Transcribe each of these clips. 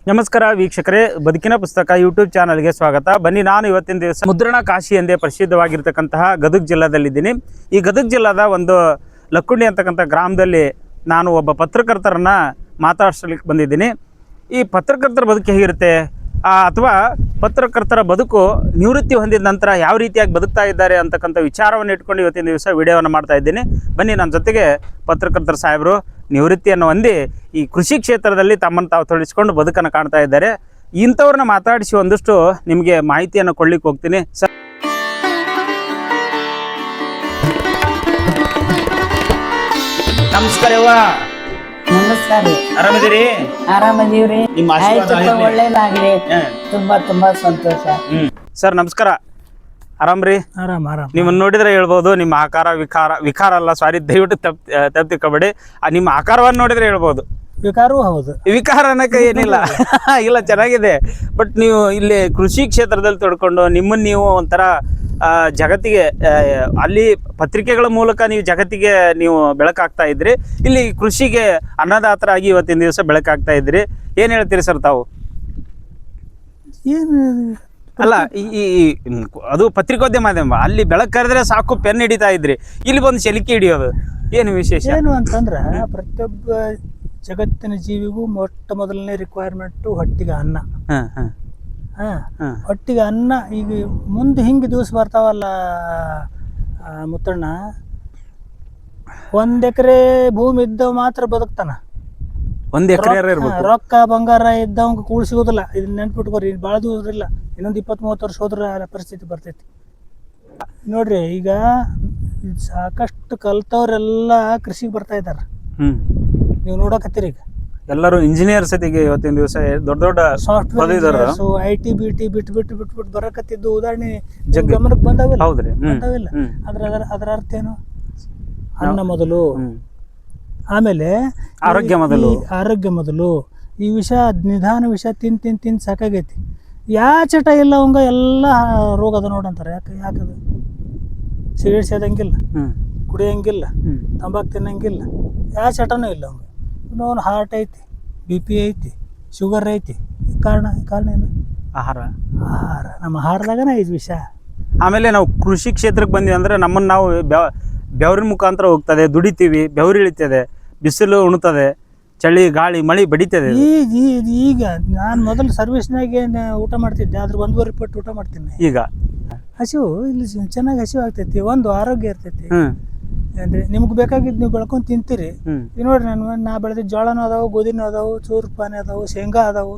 ನಮಸ್ಕಾರ ವೀಕ್ಷಕರೇ, ಬದುಕಿನ ಪುಸ್ತಕ ಯೂಟ್ಯೂಬ್ ಚಾನಲ್ಗೆ ಸ್ವಾಗತ. ಬನ್ನಿ, ನಾನು ಇವತ್ತಿನ ದಿವಸ ಮುದ್ರಣ ಕಾಶಿ ಎಂದೇ ಪ್ರಸಿದ್ಧವಾಗಿರ್ತಕ್ಕಂತಹ ಗದಗ ಜಿಲ್ಲಾದಲ್ಲಿದ್ದೀನಿ. ಈ ಗದಗ ಜಿಲ್ಲಾದ ಒಂದು ಲಕ್ಕುಂಡಿ ಅಂತಕ್ಕಂಥ ಗ್ರಾಮದಲ್ಲಿ ನಾನು ಒಬ್ಬ ಪತ್ರಕರ್ತರನ್ನ ಮಾತಾಡಿಸ್ಲಿಕ್ಕೆ ಬಂದಿದ್ದೀನಿ. ಈ ಪತ್ರಕರ್ತರ ಬದುಕು ಹೇಗಿರುತ್ತೆ, ಅಥವಾ ಪತ್ರಕರ್ತರ ಬದುಕು ನಿವೃತ್ತಿ ಹೊಂದಿದ ನಂತರ ಯಾವ ರೀತಿಯಾಗಿ ಬದುಕ್ತಾ ಇದ್ದಾರೆ ಅಂತಕ್ಕಂಥ ವಿಚಾರವನ್ನು ಇಟ್ಕೊಂಡು ಇವತ್ತಿನ ದಿವಸ ವಿಡಿಯೋವನ್ನು ಮಾಡ್ತಾ ಇದ್ದೀನಿ. ಬನ್ನಿ, ನನ್ನ ಜೊತೆಗೆ ಪತ್ರಕರ್ತರ ಸಾಹೇಬರು ನಿವೃತ್ತಿಯನ್ನು ಹೊಂದಿ ಈ ಕೃಷಿ ಕ್ಷೇತ್ರದಲ್ಲಿ ತಮ್ಮನ್ನು ತಾವು ತೊಡಗಿಸ್ಕೊಂಡು ಬದುಕನ್ನು ಕಾಣ್ತಾ ಇದ್ದಾರೆ. ಇಂಥವ್ರನ್ನ ಮಾತಾಡಿಸಿ ಒಂದಷ್ಟು ನಿಮಗೆ ಮಾಹಿತಿಯನ್ನು ಕೊಡ್ಲಿಕ್ಕೆ ಹೋಗ್ತೀನಿ. ಸರ್, ನಮಸ್ಕಾರ. ನಮಸ್ಕಾರ ರೀ. ಆರಾಮಿದ್ದೀರಿ? ಆರಾಮದೀವ್ರಿ. ನಿಮ್ಮ ಆಶೀರ್ವಾದ ಒಳ್ಳೇದಾಗ್ಲಿ. ತುಂಬಾ ತುಂಬಾ ಸಂತೋಷ. ಸರ್ ನಮಸ್ಕಾರ. ಆರಾಮ್ರಿ? ಆರಾಮ್. ನಿಮ್ಮನ್ನು ನೋಡಿದ್ರೆ ಹೇಳ್ಬೋದು ನಿಮ್ಮ ಆಕಾರ ವಿಕಾರ ಅಲ್ಲ, ಸಾರಿ, ದಯವಿಟ್ಟು ತಪ್ಪಿಕಬೇಡಿ. ನಿಮ್ಮ ಆಕಾರವನ್ನು ನೋಡಿದ್ರೆ ಹೇಳ್ಬೋದು. ವಿಕಾರವೂ ಹೌದು. ವಿಕಾರ ಅನ್ನಕ್ಕೆ ಏನಿಲ್ಲ. ಇಲ್ಲ, ಚೆನ್ನಾಗಿದೆ. ಬಟ್ ನೀವು ಇಲ್ಲಿ ಕೃಷಿ ಕ್ಷೇತ್ರದಲ್ಲಿ ತೊಡ್ಕೊಂಡು ನಿಮ್ಮನ್ನು ನೀವು ಒಂಥರ ಜಗತ್ತಿಗೆ, ಅಲ್ಲಿ ಪತ್ರಿಕೆಗಳ ಮೂಲಕ ನೀವು ಜಗತ್ತಿಗೆ ನೀವು ಬೆಳಕಾಗ್ತಾ ಇದ್ರಿ. ಇಲ್ಲಿ ಕೃಷಿಗೆ ಅನ್ನದಾತರಾಗಿ ಇವತ್ತಿನ ದಿವಸ ಬೆಳಕಾಗ್ತಾ ಇದ್ರಿ. ಏನು ಹೇಳ್ತೀರಿ ಸರ್ ತಾವು? ಏನು ಅಲ್ಲ, ಈ ಅದು ಪತ್ರಿಕೋದ್ಯಮ, ಅಲ್ಲಿ ಬೆಳಕು ಕರೆದ್ರೆ ಸಾಕು, ಪೆನ್ ಹಿಡಿತಾ ಇದ್ರಿ. ಇಲ್ಲಿ ಬಂದು ಶೆಲಿಕೆ ಹಿಡಿಯೋದು ಏನು ವಿಶೇಷ? ಏನು ಅಂತಂದ್ರೆ, ಪ್ರತಿಯೊಬ್ಬ ಜಗತ್ತಿನ ಜೀವಿಗೂ ಮೊಟ್ಟ ಮೊದಲನೇ ರಿಕ್ವೈರ್ಮೆಂಟು ಹೊಟ್ಟಿಗೆ ಅನ್ನ. ಹೊಟ್ಟಿಗೆ ಅನ್ನ. ಈಗ ಮುಂದೆ ಹಿಂಗೆ ದಿವಸ ಬರ್ತಾವಲ್ಲ ಮುತ್ತಣ್ಣ, 1 ಎಕರೆ ಭೂಮಿ ಇದ್ದವ ಮಾತ್ರ ಬದುಕ್ತಾನ. 1 ಎಕರೆ ಇರ್ಬೇಕು. ರೊಕ್ಕ ಬಂಗಾರ ಇದ್ದವಂಗ ಕೂಡ್ ಸಿಗೋದಿಲ್ಲ. ಇದನ್ನ ನೆನ್ಪಿಟ್ಕೋರಿ. ಇದು ಭಾಳ ದೂರ ಇಲ್ಲ, ಇನ್ನೊಂದು 20-30 ವರ್ಷ ಹೋದ್ರೆ ಪರಿಸ್ಥಿತಿ ಬರ್ತೈತಿ. ನೋಡ್ರಿ, ಈಗ ಸಾಕಷ್ಟು ಕಲ್ತವ್ರೆಲ್ಲ ಕೃಷಿಗೆ ಬರ್ತಾ ಇದ್ದಾರೆ. ನೀವು ನೋಡಕತ್ತೀರಿ. ಈಗ ಎಲ್ಲರೂ ಇಂಜಿನಿಯರ್ಸ್ ಜೊತೆಗೆ ಇವತ್ತಿನ ದಿವಸ ದೊಡ್ಡ ದೊಡ್ಡ ಸಾಫ್ಟ್ವೇರ್, IT BT ಬಿಟ್ಟು ಬರಕತ್ತಿದ್ದು ಉದಾಹರಣೆ ಗಮನಕ್ಕೆ ಬಂದಾವಿಲ್ಲ? ಹೌದ್ರಿ, ಬಂದಾವಿಲ್ಲ. ಅದರ ಅರ್ಥ ಏನು? ಅನ್ನ ಮೊದಲು, ಆಮೇಲೆ ಆರೋಗ್ಯ ಮೊದಲು. ಈ ವಿಷ ನಿಧಾನ ವಿಷ ತಿನ್ ಸಾಕಾಗೈತಿ. ಚಟ ಇಲ್ಲ ಅವಂಗ ಎಲ್ಲ ರೋಗ ಅದ ನೋಡಂತಾರೆ. ಯಾಕದು? ಸಿಗರೇಟ್ ಸೇದಂಗಿಲ್ಲ, ಕುಡಿಯಂಗಿಲ್ಲ, ತಂಬಾಕು ತಿನ್ನಂಗಿಲ್ಲ, ಚಟನೂ ಇಲ್ಲ ಅವಂಗ. ಇನ್ನೊಂದು ಹಾರ್ಟ್ ಐತಿ, BP ಐತಿ, ಶುಗರ್ ಐತಿ. ಕಾರಣ ಏನು? ಆಹಾರ. ನಮ್ಮ ಆಹಾರದಾಗನ ಐದು ವಿಷ. ಆಮೇಲೆ ನಾವು ಕೃಷಿ ಕ್ಷೇತ್ರಕ್ಕೆ ಬಂದ್ವಿ ಅಂದ್ರೆ ನಮ್ಮನ್ನು ನಾವು ಬೆವರಿನ ಮುಖಾಂತರ ಹೋಗ್ತದೆ, ದುಡಿತೀವಿ, ಬೆವರು ಇಳಿತದೆ, ಬಿಸಿಲು ಉಣ್ತದೆ, ಚಳಿ ಗಾಳಿ ಮಳೆ ಬಡಿತದೆ. ಈಗ ನಾನು ಮೊದಲು ಸರ್ವಿಸ್ನಾಗೆ ಊಟ ಮಾಡ್ತಿದ್ದೆ, ಆದ್ರೆ 1.5 ಪಟ್ಟು ಊಟ ಮಾಡ್ತೀನಿ. ಈಗ ಹಸಿವು ಇಲ್ಲಿ ಚೆನ್ನಾಗಿ ಹಸಿವು ಆಗ್ತೈತಿ, ಒಂದು ಆರೋಗ್ಯ ಇರ್ತೈತಿ. ಅಂದ್ರೆ ನಿಮ್ಗೆ ಬೇಕಾಗಿದ್ದು ನೀವು ಬೆಳ್ಕೊಂಡು ತಿಂತೀರಿ. ಈಗ ನೋಡ್ರಿ, ನಾ ಬೆಳೆದಿದ್ದು ಜೋಳನೂ ಅದಾವು, ಗೋಧಿನೂ ಅದಾವು, ಚೂರ್ಪಾನೆ ಅದಾವು, ಶೇಂಗಾ ಅದಾವು.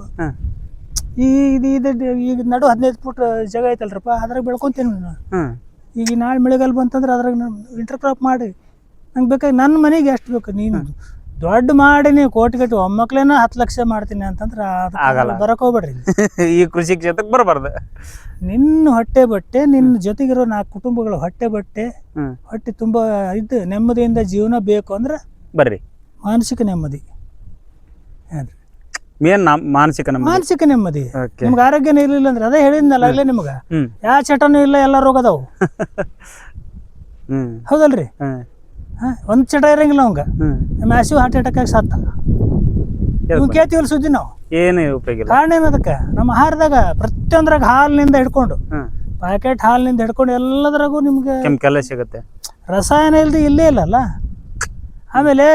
ಈಗ ನಡು 15 ಫುಟ್ ಜಾಗ ಐತಲ್ರಪ್ಪ, ಅದ್ರಾಗ ಬೆಳ್ಕೊಂತೀನಿ ನಾನು. ಈಗ ನಾಳೆ ಮಳೆಗಾಲ ಬಂತಂದ್ರೆ ಅದ್ರಾಗ ಇಂಟರ್ ಕ್ರಾಪ್ ಮಾಡಿ ನಂಗೆ ಬೇಕಾಗಿ ನನ್ನ ಮನೆಗೆ ಎಷ್ಟು ಬೇಕು. ನೀನು ದೊಡ್ಡ ಮಾಡಿ ನೀವು ಕೋಟಿ ಒಮ್ಮಕ್ಳೇನ 10 ಲಕ್ಷ ಮಾಡ್ತೀನಿ ಅಂತಂದ್ರೆ ಆಗಲ್ಲ. ಬರಕ್ ಹೋಗ್ಬೇಡ್ರಿ. ಈ ಕೃಷಿ ಕ್ಷೇತ್ರಕ್ಕೆ ಬರಬಾರ್ದು. ನಿನ್ನ ಹೊಟ್ಟೆ ಬಟ್ಟೆ, ನಿನ್ನ ಜೊತೆಗಿರೋ 4 ಕುಟುಂಬಗಳ ಹೊಟ್ಟೆ ಬಟ್ಟೆ, ಹೊಟ್ಟೆ ತುಂಬ ಇದು ನೆಮ್ಮದಿಯಿಂದ ಜೀವನ ಬೇಕು ಅಂದ್ರೆ ಬರ್ರಿ. ಮಾನಸಿಕ ನೆಮ್ಮದಿ, ಮಾನಸಿಕ ನೆಮ್ಮದಿ. ನಿಮ್ಗೆ ಆರೋಗ್ಯನೇ ಇರ್ಲಿಲ್ಲ ಅಂದ್ರೆ, ಅದೇ ಹೇಳಿದ್ನಲ್ಲ ಅಲ್ಲೇ, ನಿಮ್ಗ ಯಾವ ಚಟನೂ ಇಲ್ಲ, ಎಲ್ಲ ರೋಗ ಅದಾವು. ಹೌದಲ್ರಿ? ಒಂದ್ ಚಟ ಇರಂಗಿಲ್ಲ ಅವಂಗ. ಮ್ಯಾಸಿವ್ ಹಾರ್ಟ್ ಅಟ್ಯಾಕ್ ಆಗಿ ಸತ್ತ. ಕೇಳ್ತೀವಲ್ಲ ಸುದ್ದಿ ನಾವು. ಏನು ಉಪಯೋಗ? ಕಾರಣ ಏನು ಅದಕ್ಕೆ? ನಮ್ಮ ಆಹಾರದಾಗ ಪ್ರತಿಯೊಂದ್ರಾಗ ಹಾಲಿನಿಂದ ಹಿಡ್ಕೊಂಡು, ಪ್ಯಾಕೆಟ್ ಹಾಲಿನಿಂದ ಹಿಡ್ಕೊಂಡು ಎಲ್ಲದ್ರಾಗೂ ನಿಮ್ಗೆ ಕೆಮಿಕಲ್ ಸಿಗುತ್ತೆ. ರಸಾಯನ ಇಲ್ದೆ ಇಲ್ಲೇ ಇಲ್ಲಲ್ಲ. ಆಮೇಲೆ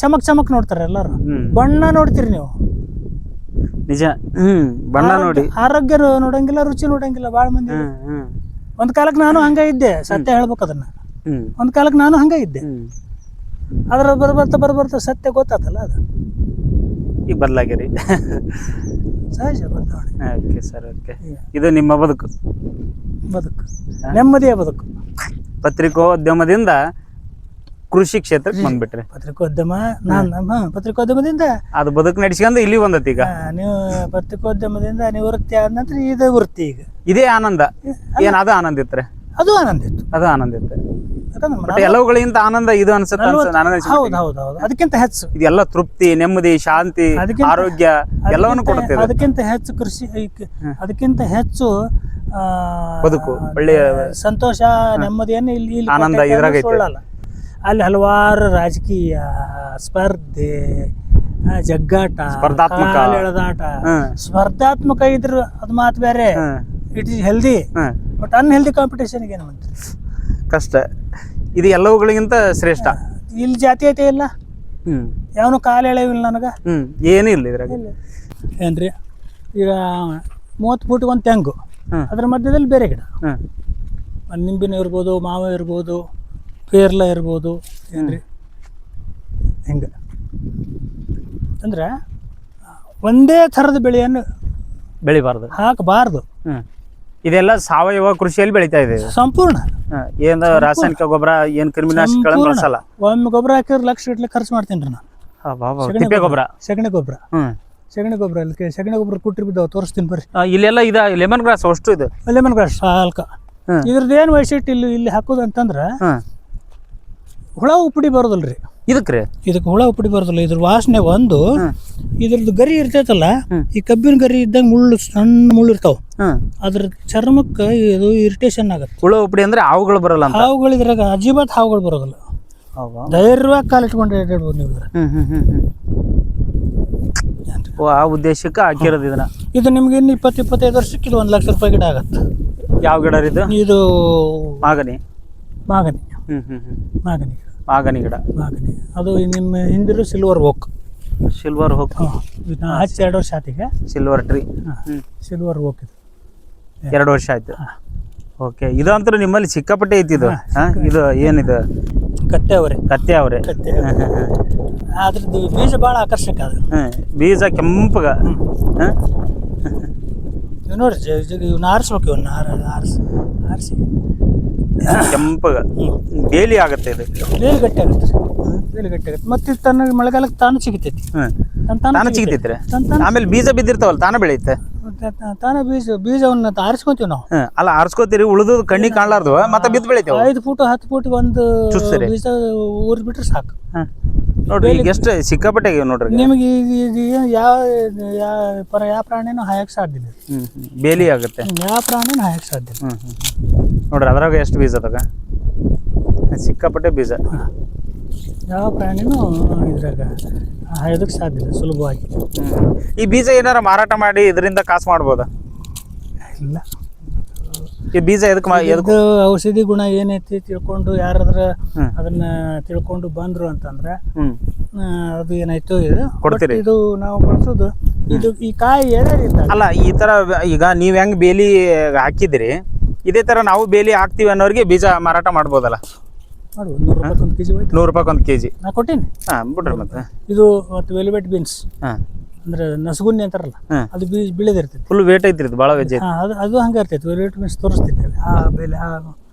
ಚಮಕ್ ನೋಡ್ತಾರೆ ಎಲ್ಲರೂ, ಬಣ್ಣ ನೋಡ್ತೀರಿ ನೀವು. ನಿಜ, ಬಣ್ಣ ನೋಡಿ ಆರೋಗ್ಯ ನೋಡಂಗಿಲ್ಲ, ರುಚಿ ನೋಡಂಗಿಲ್ಲ ಬಾಳ ಮಂದಿ. ಒಂದ್ ಕಾಲಕ್ಕೆ ನಾನು ಹಂಗ ಇದ್ದೆ, ಸತ್ಯ ಹೇಳ್ಬೇಕು ಅದನ್ನ. ಒಂದ್ ಕಾಲಕ್ಕೆ ನಾನು ಹಂಗ ಇದ್ದೆ. ಅದ್ರ ಬರ್ಬರ್ತಾ ಸತ್ಯ ಗೊತ್ತಾತಲ್ಲ, ಅದು ಈಗ ಬದಲಾಗಿರಿ. ಸಹಜ ಬದಲಾವಣೆ. Okay sir, okay. ಇದು ನಿಮ್ಮ ಬದುಕು, ನೆಮ್ಮದಿಯ ಬದುಕು. ಪತ್ರಿಕೋದ್ಯಮದಿಂದ ಕೃಷಿ ಕ್ಷೇತ್ರಕ್ಕೆ ಬಂದ್ಬಿಟ್ರಿ. ಪತ್ರಿಕೋದ್ಯಮದಿಂದ ಅದು ಬದುಕು ನಡೆಸ್ಕೊಂಡು ಇಲ್ಲಿ ಬಂದತಿ. ಈಗ ನೀವು ಪತ್ರಿಕೋದ್ಯಮದಿಂದ ನಿವೃತ್ತಿ ಆದ ನಂತರ ಇದು ವೃತ್ತಿ. ಈಗ ಇದೇ ಆನಂದ. ಏನ್ ಅದು ಆನಂದ ಇತ್ತು? ಅದು ಆನಂದ ಇತ್ತು. ಎಲ್ಲವುಗಳಿಂದ ಆನಂದ ಇದು ಅನ್ಸುತ್ತೆ. ಹೌದು, ಅದಕ್ಕಿಂತ ಹೆಚ್ಚು ಇದೆಲ್ಲ ತೃಪ್ತಿ, ನೆಮ್ಮದಿ, ಶಾಂತಿ, ಆರೋಗ್ಯ ಎಲ್ಲವನ್ನು ಕೊಡುತ್ತೆ. ಅದಕ್ಕಿಂತ ಹೆಚ್ಚು ಕೃಷಿ, ಅದಕ್ಕಿಂತ ಹೆಚ್ಚು ಬದುಕು, ಒಳ್ಳೆಯ ಸಂತೋಷ, ನೆಮ್ಮದಿಯನ್ನು ಇಲ್ಲಿ ಆನಂದ ಇದ್ರಾಗ. ಅಲ್ಲಿ ಹಲವಾರು ರಾಜಕೀಯ ಸ್ಪರ್ಧೆ, ಜಗ್ಗಾಟ, ಸ್ಪರ್ಧಾತ್ಮಕ. ಕಾಲ್ ಎಳೆದಾಟ, ಸ್ಪರ್ಧಾತ್ಮಕ ಇದ್ರ ಅದು ಮಾತು ಬೇರೆ. It is healthy, but unhealthy ಕಾಂಪಿಟೇಷನ್ಗೆ ಏನು ಅಂತ ಕಷ್ಟ. ಇದು ಎಲ್ಲವುಗಳಿಗಿಂತ ಶ್ರೇಷ್ಠ. ಇಲ್ಲಿ ಜಾತೀಯತೆ ಇಲ್ಲ, ಯಾವನು ಕಾಲು ಎಳೆವಿಲ್ಲ ನನಗೆ, ಏನೂ ಇಲ್ಲ ಇದ್ರಾಗ. ಏನ್ರಿ ಈಗ 30 ಫೂಟಿಗೆ ಒಂದು ತೆಂಗು, ಅದ್ರ ಮಧ್ಯದಲ್ಲಿ ಬೇರೆ ಗಿಡ, ಒಂದು ನಿಂಬಿನ ಇರ್ಬೋದು, ಮಾವ ಇರ್ಬೋದು, ಪೇರ್ಲ ಇರ್ಬೋದು, ಏನ್ರಿ ಹಿಂಗೆ ಅಂದ್ರೆ ಒಂದೇ ಥರದ ಬೆಳೆಯನ್ನು ಬೆಳಿಬಾರ್ದು, ಹಾಕಬಾರ್ದು. ಇದೆಲ್ಲ ಸಾವಯವ ಕೃಷಿಯಲ್ಲಿ ಬೆಳೀತಾ ಇದೆ ಸಂಪೂರ್ಣ. ಏನು ರಾಸಾಯನಿಕ ಗೊಬ್ಬರ, ಏನು ಕ್ರಿಮಿನಾಶಕಗಳನ್ನು ಬಳಸಲ್ಲ. ಒಮ್ಮೆ ಗೊಬ್ಬರ ಹಾಕಿದ್ರೆ ಲಕ್ಷ ಗಟ್ಟಲೆ ಖರ್ಚು ಮಾಡ್ತೀನಿ ರೀ ನಾನು. ತಿಪ್ಪೆ ಗೊಬ್ಬರ, ಸಗಣಿ ಗೊಬ್ಬರ, ಸಗಣಿ ಗೊಬ್ಬರ ಅಲ್ಲಿ ಸಗಣಿ ಗೊಬ್ಬರ ಕುಟ್ರಿ ಬಿದ್ದಾವ, ತೋರಿಸ್ತೀನಿ ಬರ್ರಿ. ಇಲ್ಲೆಲ್ಲ ಇದು ಲೆಮನ್ ಗ್ರಾಸ್ ಅಷ್ಟು ಇದು ಲೆಮನ್ ಗ್ರಾಸ್ ಸಾಲ್ಕ. ಇದ್ರದ್ದು ಏನು ವೈಶಿಷ್ಟ್ಯ ಇಲ್ಲಿ ಹಾಕೋದು ಅಂತಂದ್ರೆ ಹುಳ ಉಪ್ಪಡಿ ಬರೋದಲ್ರಿ ಇದಕ್ಕೆ. ಇದಕ್ಕೆ ಹುಳ ಉಪ್ಪಡಿ ಬರೋದಿಲ್ಲ. ಇದ್ರ ವಾಸನೆ ಒಂದು, ಇದ್ರದ್ದು ಗರಿ ಇರ್ತೈತಲ್ಲ, ಈ ಕಬ್ಬಿನ ಗರಿ ಇದ್ದಂಗೆ ಮುಳ್ಳು, ಸಣ್ಣ ಮುಳ್ಳು ಇರ್ತಾವ, ಅದ್ರ ಚರ್ಮಕ್ಕೆ ಇದು ಇರಿಟೇಷನ್ ಆಗತ್ತೆ. ಹುಳ ಉಪ್ಪಡಿ ಅಂದ್ರೆ ಹಾವುಗಳು ಬರಲ್ಲ. ಹಾವುಗಳು ಇದ್ರಾಗ ಅಜೀಬಾತ್ ಹಾವುಗಳು ಬರೋದಿಲ್ಲ. ಧೈರ್ಯವಾಗಿ ಕಾಲಿಟ್ಕೊಂಡು ಇಡ್ಬೋದು ನೀವು. ಆ ಉದ್ದೇಶಕ್ಕೆ ಹಾಕಿರೋದು ಇದನ್ನ. ಇದು ನಿಮ್ಗೆ ಇನ್ನು 20-25 ವರ್ಷಕ್ಕೆ ಇದು 1 ಲಕ್ಷ ರೂಪಾಯಿ ಗಿಡ ಆಗತ್ತೆ. ಯಾವ ಗಿಡ ಇದು? ಇದು ಮಾಗನಿ. ಮಾಗನಿ ಮಾಗನಿ ಗಿಡ. ಮಾಗನಿ ಅದು ನಿಮ್ಮ ಹಿಂದಿರೋ ಸಿಲ್ವರ್ ಓಕ್. ಸಿಲ್ವರ್ ಓಕ್ ಹಚ್ಚಿ 2 ವರ್ಷ ಆತಿಗೆ. ಸಿಲ್ವರ್ ಟ್ರೀ, ಸಿಲ್ವರ್ ಓಕ್ ಇದು 2 ವರ್ಷ ಆಯ್ತು. ಓಕೆ, ಇದು ಅಂತೂ ನಿಮ್ಮಲ್ಲಿ ಸಿಕ್ಕಾಪಟ್ಟೆ ಐತಿ. ಇದು ಇದು ಏನಿದು? ಕತ್ತೆ ಅವರೆ. ಕತ್ತೆ ಅವರೆ. ಅದ್ರದ್ದು ಬೀಜ ಭಾಳ ಆಕರ್ಷಕ. ಅದು ಬೀಜ ಕೆಂಪಗ ನೋಡ್ರಿ, ಇವ್ನ ಆರಿಸ್ಬೇಕು, ಇವನ್ನ ಆರಿಸಿ ಕೆಂಪಗ ಬೇಲಿ ಆಗತ್ತೆ. ಇದು ಬೇಲಿ ಗಟ್ಟಿ ಆಗುತ್ತೆ, ಬೇಲಿ ಗಟ್ಟಿ ಆಗುತ್ತೆ. ಮತ್ತೆ ತನ್ನ ಮಳೆಗಾಲಕ್ಕೆ ತಾನು ಸಿಗತೈತಿ, ತಾನು ಸಿಗತೈತ್ರಿ. ಆಮೇಲೆ ಬೀಜ ಬಿದ್ದಿರ್ತಾವಲ್ಲ, ತಾನ ಬೆಳೆಯುತ್ತೆ. ತಾನೇ ಬೀಜವನ್ನ ಆರಿಸ್ಕೊಂತೀವಿ ನಾವು. ಅಲ್ಲ, ಆರಿಸ್ಕೋತೀರಿ, ಉಳಿದು ಕಣ್ಣಿಗೆ ಕಾಣ್ಲಾರ್ದು ಮತ್ತೆ ಬಿದ್ದು ಬೆಳಿತೇವೆ. 5 ಫೂಟ್ 10 ಫೂಟ್ ಒಂದು ಬೀಜ ಊರಿ ಬಿಟ್ರೆ ಸಾಕು. ನೋಡ್ರಿ ಈಗ ಎಷ್ಟು ಸಿಕ್ಕಾಪಟ್ಟೆ ಆಗಿವೆ ನೋಡ್ರಿ. ನಿಮಗೆ ಯಾವ ಪ್ರಾಣಿನೂ ಹಾಯಕ್ಕೆ ಸಾಧ್ಯ ಇಲ್ಲ. ಬೇಲಿ ಆಗುತ್ತೆ, ಯಾವ ಪ್ರಾಣಿನೂ ಹಾಯಕ್ಕೆ ಸಾಧ್ಯ ಇಲ್ಲ. ನೋಡ್ರಿ ಅದ್ರಾಗ ಎಷ್ಟು ಬೀಜ ಅದಾಗ, ಸಿಕ್ಕಾಪಟ್ಟೆ ಬೀಜ. ಯಾವ ಪ್ರಾಣಿನೂ ಇದ್ರಾಗ ಹಾಯೋದಕ್ಕೆ ಸಾಧ್ಯ ಇಲ್ಲ ಸುಲಭವಾಗಿ. ಈ ಬೀಜ ಏನಾರ ಮಾರಾಟ ಮಾಡಿ ಇದರಿಂದ ಕಾಸು ಮಾಡ್ಬೋದಾ? ಇಲ್ಲ. ಈ ಬೀಜ ಎದಕ್ಕೆ ಔಷಧಿ ಗುಣ ಏನೈತಿ ತಿಳ್ಕೊಂಡು ಯಾರಾದ್ರ ಅದನ್ನ ತಿಳ್ಕೊಂಡು ಬಂದ್ರು ಅಂತಂದ್ರೆ ಅದು ಏನಾಯ್ತು, ಇದು ಕೊಡ್ತೀರಿ? ಇದು ನಾವು ಬಳಸೋದು ಇದು ಈ ಕಾಯಿ ಎಳೆದಿಂದ ಅಲ್ಲ. ಈ ತರ ಈಗ ನೀವ್ ಹೆಂಗ್ ಬೇಲಿ ಹಾಕಿದ್ರಿ, ಇದೇ ತರ ನಾವು ಬೇಲಿ ಹಾಕ್ತಿವಿ ಅನ್ನೋರಿಗೆ ಬೀಜ ಮಾರಾಟ ಮಾಡ್ಬೋದಲ್ಲ? ಮಾಡು. 100 ರೂಪಾಯಿ 1 ಕೆಜಿ ಹೋಯ್ತು. 100 ರೂಪಾಯಿ 1 ಕೆಜಿ ನಾ ಕೊಟ್ಟೀನಿ. ಬಿಡ್ರಿ ಮತ್ತೆ. ಇದು ಮತ್ತು ವೆಲ್ವೆಟ್ ಬೀನ್ಸ್ ಅಂದ್ರೆ ನಸಗುನ್ನಿ ಅಂತಾರಲ್ಲ, ಅದು ಬೀಳದಿರ್ತೈತಿ. ಫುಲ್ ವೇಟ್ ಐತ್ರಿ, ಇದು ಭಾಳ ವೆಜ್ ಐತಿ. ಅದು ಹಂಗೆ ಇರ್ತೈತಿ. ವೆಲ್ವೆಟ್ ಬೀನ್ಸ್ ತೋರಿಸ್ತೀನಿ ಅಲ್ಲಿ, ಆ ಬೆಲೆ ಆ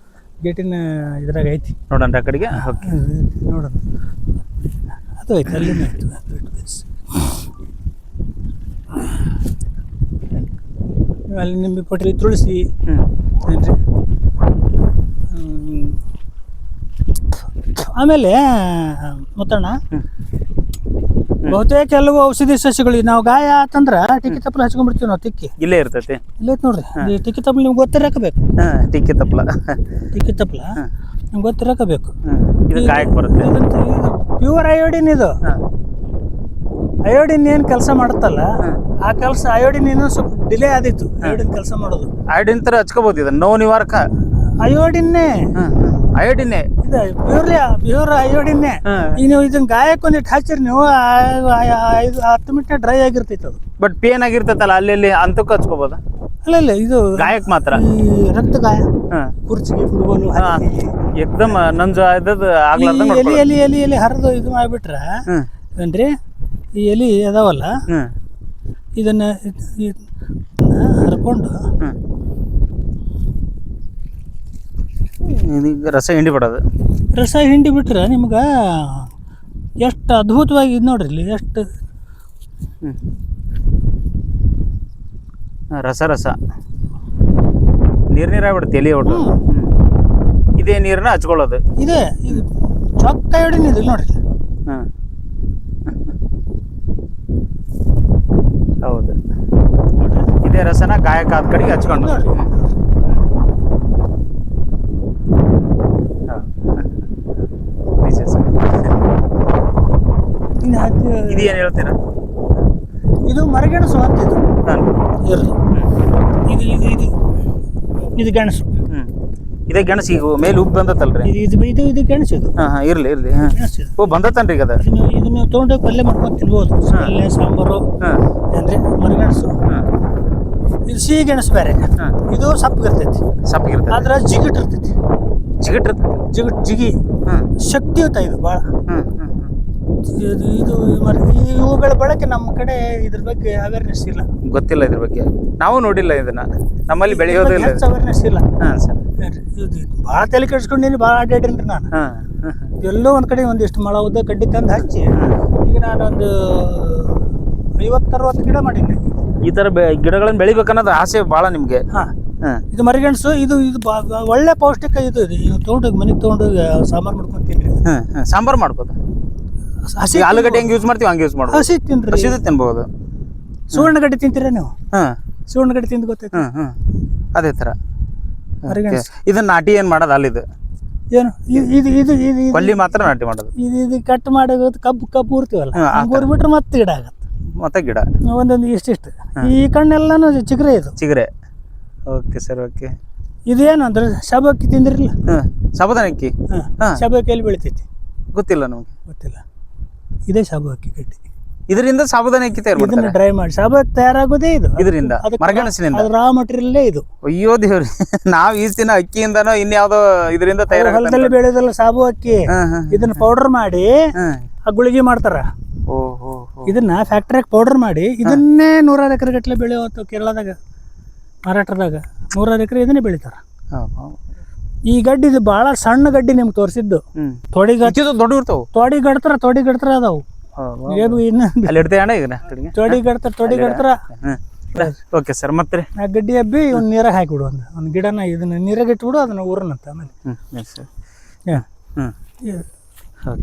ಗೇಟಿನ ಇದ್ರಾಗ ಐತಿ ನೋಡೋಣ. ಆ ಕಡೆಗೆ ನೋಡೋಣ, ಅದು ಐತಿ, ಅಲ್ಲಿನೇ ಐತಿ ವೆಲ್ವೆಟ್ ಬೀನ್ಸ್. ಅಲ್ಲಿ ನಿಂಬೆ ಪಟ್ರಿ, ತುಳಸಿ, ಏನ್ರಿ. ಆಮೇಲೆ ಮುತ್ತಣ್ಣ, ಬಹುತೇಕ ಕೆಲವು ಔಷಧಿ ಸಸ್ಯಗಳು ನಾವು ಗಾಯ ಆತಂದ್ರೆ ಟಿಕ್ಕಿ ತಪ್ಪಲ ಹಚ್ಕೊಂಡ್ಬಿಡ್ತೀವಿ ನಾವು. ತಿಕ್ಕಿ ಇಲ್ಲೇ ಇರ್ತೈತಿ, ಇಲ್ಲೇ ನೋಡ್ರಿ. ಟಿಕ್ಕಿ ತಪ್ಪಲ ನಿಮ್ಗೆ ಗೊತ್ತಿರಕಬೇಕು. ಟಿಕ್ಕಿ ತಪ್ಪಲ ನಿಮ್ಗೆ ಗೊತ್ತಿರಕಬೇಕು. ಇದು ಗಾಯಕ್ಕೆ ಬರುತ್ತೆ. Pure iodine. ಇದು ಅಯೋಡಿನ್ ಏನು ಕೆಲಸ ಮಾಡುತ್ತಲ್ಲ, ಆ ಕೆಲಸ ಅಯೋಡಿನ್ ಇನ್ನೂ ಸ್ವಲ್ಪ ಡಿಲೇ ಆದಿತ್ತು. ಅಯೋಡಿನ್ ಕೆಲಸ ಮಾಡೋದು, ಅಯೋಡಿನ್ ತರ ಹಚ್ಕೋಬಹುದು. ಇದು ನೋವು ನಿವಾರಕ ಅಯೋಡಿನ್ನೇ. ಅಯೋಡಿನ್ನೇ ಇದು ಪ್ಯೂರ್ ಅಯೋಡಿನ್ನೇ. ಈಗ ನೀವು ಇದನ್ನ ಗಾಯಕ್ಕೆ ಒಂದಿಟ್ಟು ಹಚ್ಚಿರಿ ನೀವು, 5-10 ಮಿನಿಟ್ ಡ್ರೈ ಆಗಿರ್ತೈತೆ ಅದು. ಬಟ್ ಪೇನ್ ಆಗಿರ್ತೈತಲ್ಲ, ಅಲ್ಲಿ ಅಂತಕ್ಕೆ ಹಚ್ಕೋಬೋದ? ಇಲ್ಲ, ಇದು ಗಾಯಕ್ಕೆ ಮಾತ್ರ. ಈ ರಕ್ತ ಗಾಯ, ಕುರ್ಚಿಗೆ, ಫುಟ್ಬಾಲು, ಏಕ್ದಮ್ ನಂಜು ಆಗ್ಲಾರ್ದಂಗ ಎಲಿ ಹರಿದು ಇದು ಮಾಡಿಬಿಟ್ರೆ ಏನ್ರಿ, ಈ ಎಲಿ ಅದಾವಲ್ಲ, ಇದನ್ನ ಹರ್ಕೊಂಡು ರಸ ಹಿಂಡಿ ಬಿಡೋದು. ರಸ ಹಿಂಡಿ ಬಿಟ್ರೆ ನಿಮ್ಗೆ ಎಷ್ಟು ಅದ್ಭುತವಾಗಿ ಇದು ನೋಡ್ರಿ. ಇಲ್ಲಿ ಎಷ್ಟು ರಸ ನೀರಾಗ್ಬಿಡುತ್ತೆ ಎಲೆ ಒಟ್ಟು. ಇದೇ ನೀರನ್ನ ಹಚ್ಕೊಳ್ಳೋದು. ಇದೆ ಇದು ಚೊಕ್ಕ ಹಿಡಿನಿದೆ ನೋಡ್ರಿ. ಹೌದು, ಇದೇ ರಸನ ಗಾಯಕಾದ ಕಡೆಗೆ ಹಚ್ಕೊಂಡು ಇದು ಏನು ಹೇಳ್ತೀರಾ? ಇದು ಮರಗೆಣಸು ಅಂತ ಇದು ಇರಲಿ. ಇದು ಇದು ಇದು ಇದು ಗೆಣಸು. ಇದೇ ಗೆಣಸು ಈಗ ಮೇಲೆ ಉಬ್ಬು ಬಂದತ್ತಲ್ರಿ? ಇದು ಇದು ಇದು ಗೆಣಸು ಇದು. ಇರ್ಲಿ ಇರ್ಲಿ. ಗೆಣಸು ಇದು. ಓ ಬಂದತ್ತನ್ರಿ ಈಗ ಅದು? ಇದು ನೀವು ತೊಗೊಂಡೋಗಿ ಪಲ್ಯ ಮಾಡ್ಕೊಂಡು ತಿನ್ಬೋದು. ಪಲ್ಯ ಸಾಂಬಾರು ಅಂದರೆ ಮರಗೆಣಸು. ಇದು ಸಿಹಿ ಗೆಣಸು ಬೇರೆ. ಇದು ಸಪ್ಪಗಿರ್ತೈತಿ. ಸಪ್ಪಗಿರ್ತೈತಿ ಆದ್ರೆ ಜಿಗಿಟ್ ಇರ್ತೈತಿ. ಜಿಗಿ ಶಕ್ತಿಯುತ ಇದು ಭಾಳ. ಇದು ಇವುಗಳ ಬಳಕೆ ನಮ್ಮ ಕಡೆ ಇದ್ರ ಬಗ್ಗೆ ಅವೇರ್ನೆಸ್ ಇಲ್ಲ, ಗೊತ್ತಿಲ್ಲ ಇದ್ರ ಬಗ್ಗೆ. ನಾವು ನೋಡಿಲ್ಲ ಇದನ್ನ, ನಮ್ಮಲ್ಲಿ ಬೆಳೆಯೋದಿಲ್ಲ, ಅವೇರ್ನೆಸ್ ಇಲ್ಲ. ಸರ್ ಇದು ಭಾಳ ತಲೆ ಕೆಡಿಸ್ಕೊಂಡೀನಿ, ಭಾಳ ಅಡ್ಡಾಡಿನ್ರಿ ನಾನು. ಎಲ್ಲೋ ಒಂದು ಕಡೆ ಒಂದಿಷ್ಟು ಮಳ ಉದ್ದ ಕಡ್ಡಿ ತಂದು ಹಚ್ಚಿ ಈಗ ನಾನೊಂದು 50-60 ಗಿಡ ಮಾಡೀನಿ. ಈ ಥರ ಗಿಡಗಳನ್ನು ಬೆಳಿಬೇಕನ್ನೋದು ಆಸೆ ಭಾಳ ನಿಮಗೆ? ಇದು ಮರಿಗೆಣಸು. ಇದು ಇದು ಒಳ್ಳೆ ಪೌಷ್ಟಿಕ. ಇದು ತೊಗೊಂಡೋಗಿ ಮನೆಗೆ ತೊಗೊಂಡೋಗಿ ಸಾಂಬಾರು ಮಾಡ್ಕೊಂಡು ತಿನ್ರಿ. ಸಾಂಬಾರು ಮಾಡ್ಬೋದು. ಹಸಿ ಆಲೂಗಡ್ಡೆ ಹೆಂಗೆ ಯೂಸ್ ಮಾಡ್ತೀವಿ ಹಂಗೆ ಯೂಸ್ ಮಾಡ್ಬೋದು. ಹಸಿ ತಿನ್ರಿ, ಹಸಿದು ತಿನ್ಬೋದು. ಸುವರ್ಣಗಡ್ಡೆ ತಿಂತೀರಾ ನೀವು? ಸುವರ್ಣಗಡ್ಡೆ ತಿಂದು ಗೊತ್ತೈತೆ? ಅದೇ ಥರ ಮರಿಗೆಣಸು. ಇದನ್ನ ನಾಟಿ ಏನು ಮಾಡೋದು ಅಲ್ಲಿದು? ಏನು ಇದು ಇದು ಇದು ಕೊಲ್ಲಿ ಮಾತ್ರ ನಾಟಿ ಮಾಡೋದು. ಇದು ಕಟ್ ಮಾಡೋದು ಕಬ್ಬು ಊರ್ತೀವಲ್ಲ, ಊರ್ಬಿಟ್ರೆ ಮತ್ತೆ ಗಿಡ ಆಗತ್ತೆ. ಮತ್ತೆ ಗಿಡ ಒಂದೊಂದು ಇಷ್ಟಿಷ್ಟು. ಈ ಕಣ್ಣೆಲ್ಲಾನು ಚಿಗ್ರೆ ಇದು ಚಿಗ್ರೆ. Okay sir, okay. ಇದೇನು ಅಂದ್ರೆ ಶಾಬಕ್ಕಿ ತಿಂದಿರಲಿಲ್ಲ? ಸಾಬುದಾನಿ ಅಕ್ಕಿ. ಶಾಬಕ್ಕಿ ಎಲ್ಲಿ ಬೆಳಿತೈತಿ ಗೊತ್ತಿಲ್ಲ ನಮಗೆ. ಗೊತ್ತಿಲ್ಲ. ಇದೇ ಶಾಬಕ್ಕಿ ಗಡ್ಡಿ. ಇದರಿಂದ ಸಾಬುದಾನಿ ಅಕ್ಕಿ ತಯಾರು ಇದನ್ನ ಮಾಡ್ತಾರೆ. ಡ್ರೈ ಮಾಡಿ ಶಾಬಕ್ಕಿ ತಯಾರಾಗೋದೇ ಇದು. ಇದರಿಂದ ಮರಗೆಣಸಿನಿಂದ? ಅದು ರಾ ಮಟೀರಿಯಲ್ಲೇ ಇದು. ಅಯ್ಯೋ ದೇವ್ರಿ, ನಾವ್ ಈ ದಿನ ಅಕ್ಕಿಯಿಂದನೋ ಇನ್ಯಾವುದೋ ಇದರಿಂದ ತಯಾರಾಗುತ್ತೆ. ಹೊಲದಲ್ಲಿ ಬೆಳೆಯೋದಲ್ಲ ಸಾಬು ಅಕ್ಕಿ. ಇದನ್ನ ಪೌಡರ್ ಮಾಡಿ ಆ ಗುಳಿಗೆ ಮಾಡ್ತಾರ. ಇದನ್ನ ಫ್ಯಾಕ್ಟ್ರಿಯಾಗ ಪೌಡರ್ ಮಾಡಿ ಇದನ್ನೇ 100 ಎಕರೆ ಗಟ್ಟಲೆ ಬೆಳೆಯುವಂತ ಕೇರಳದಾಗ, ಮಹಾರಾಷ್ಟ್ರದಾಗ 100 ಎಕರೆ ಇದನ್ನೇ ಬೆಳಿತಾರ. ಈ ಗಡ್ಡಿ ಇದು ಭಾಳ ಸಣ್ಣ ಗಡ್ಡಿ ನಿಮ್ಗೆ ತೋರಿಸಿದ್ದು. ತೊಡಿ ಗಡ್ತರ ಅದಾವು. ತೊಡಿ ಗಡ್ತರ. ಓಕೆ ಸರ್, ಮತ್ತೆ ಆ ಗಡ್ಡಿ ಹಬ್ಬಿ ಇವ್ನ ನೀರಾಗ ಹಾಕಿಬಿಡು. ಒಂದು ಗಿಡನ ಇದನ್ನ ನೀರಾಗ ಇಟ್ಬಿಡು, ಅದನ್ನ ಊರನಂತ. ಆಮೇಲೆ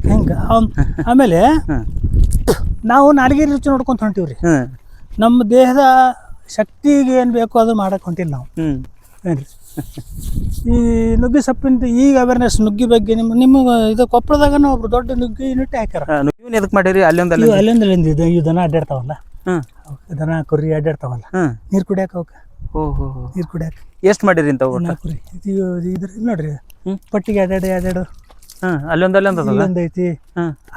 ಹೆಂಗ ಆಮೇಲೆ ನಾವು ನಾಲ್ಗೆ ರುಚಿ ನೋಡ್ಕೊಂತ ಹೊಂಟಿವ್ರಿ. ನಮ್ಮ ದೇಹದ ಶಕ್ತಿಗೆ ಏನು ಬೇಕೋ ಅದು ಮಾಡಕ್ಕೆ ಹೊಂಟಿಲ್ಲ ನಾವು. ಏನ್ರಿ ಈ ನುಗ್ಗಿ ಸೊಪ್ಪಿನ ಈಗ ಅವೇರ್ನೆಸ್ ನುಗ್ಗಿ ಬಗ್ಗೆ ನಿಮ್ಮ ಇದು ಕೊಪ್ಪಳದಾಗ ಒಬ್ರು ದೊಡ್ಡ ನುಗ್ಗಿ ಯೂನಿಟ್ ಹಾಕ್ಯಾರ. ಎದಕ್ಕೆ ಮಾಡಿರಿ? ಅಲ್ಲಿಂದ ಇವು ದನ ಅಡ್ಡಾಡ್ತಾವಲ್ಲ, ದನ ಕುರಿ ಅಡ್ಡಾಡ್ತಾವಲ್ಲ, ನೀರು ಕುಡಿಯಾಕ ಅವಕ್ಕೆ. ನೀರು ಕುಡಿಯಾಕ ಎಷ್ಟು ಮಾಡಿರಿ ಇಂತ ಕುರಿ? ಇದ್ರ ನೋಡ್ರಿ, ಪಟ್ಟಿಗೆ ಅಡ್ಡಾಡು. ಅಲ್ಲೊಂದೈತಿ,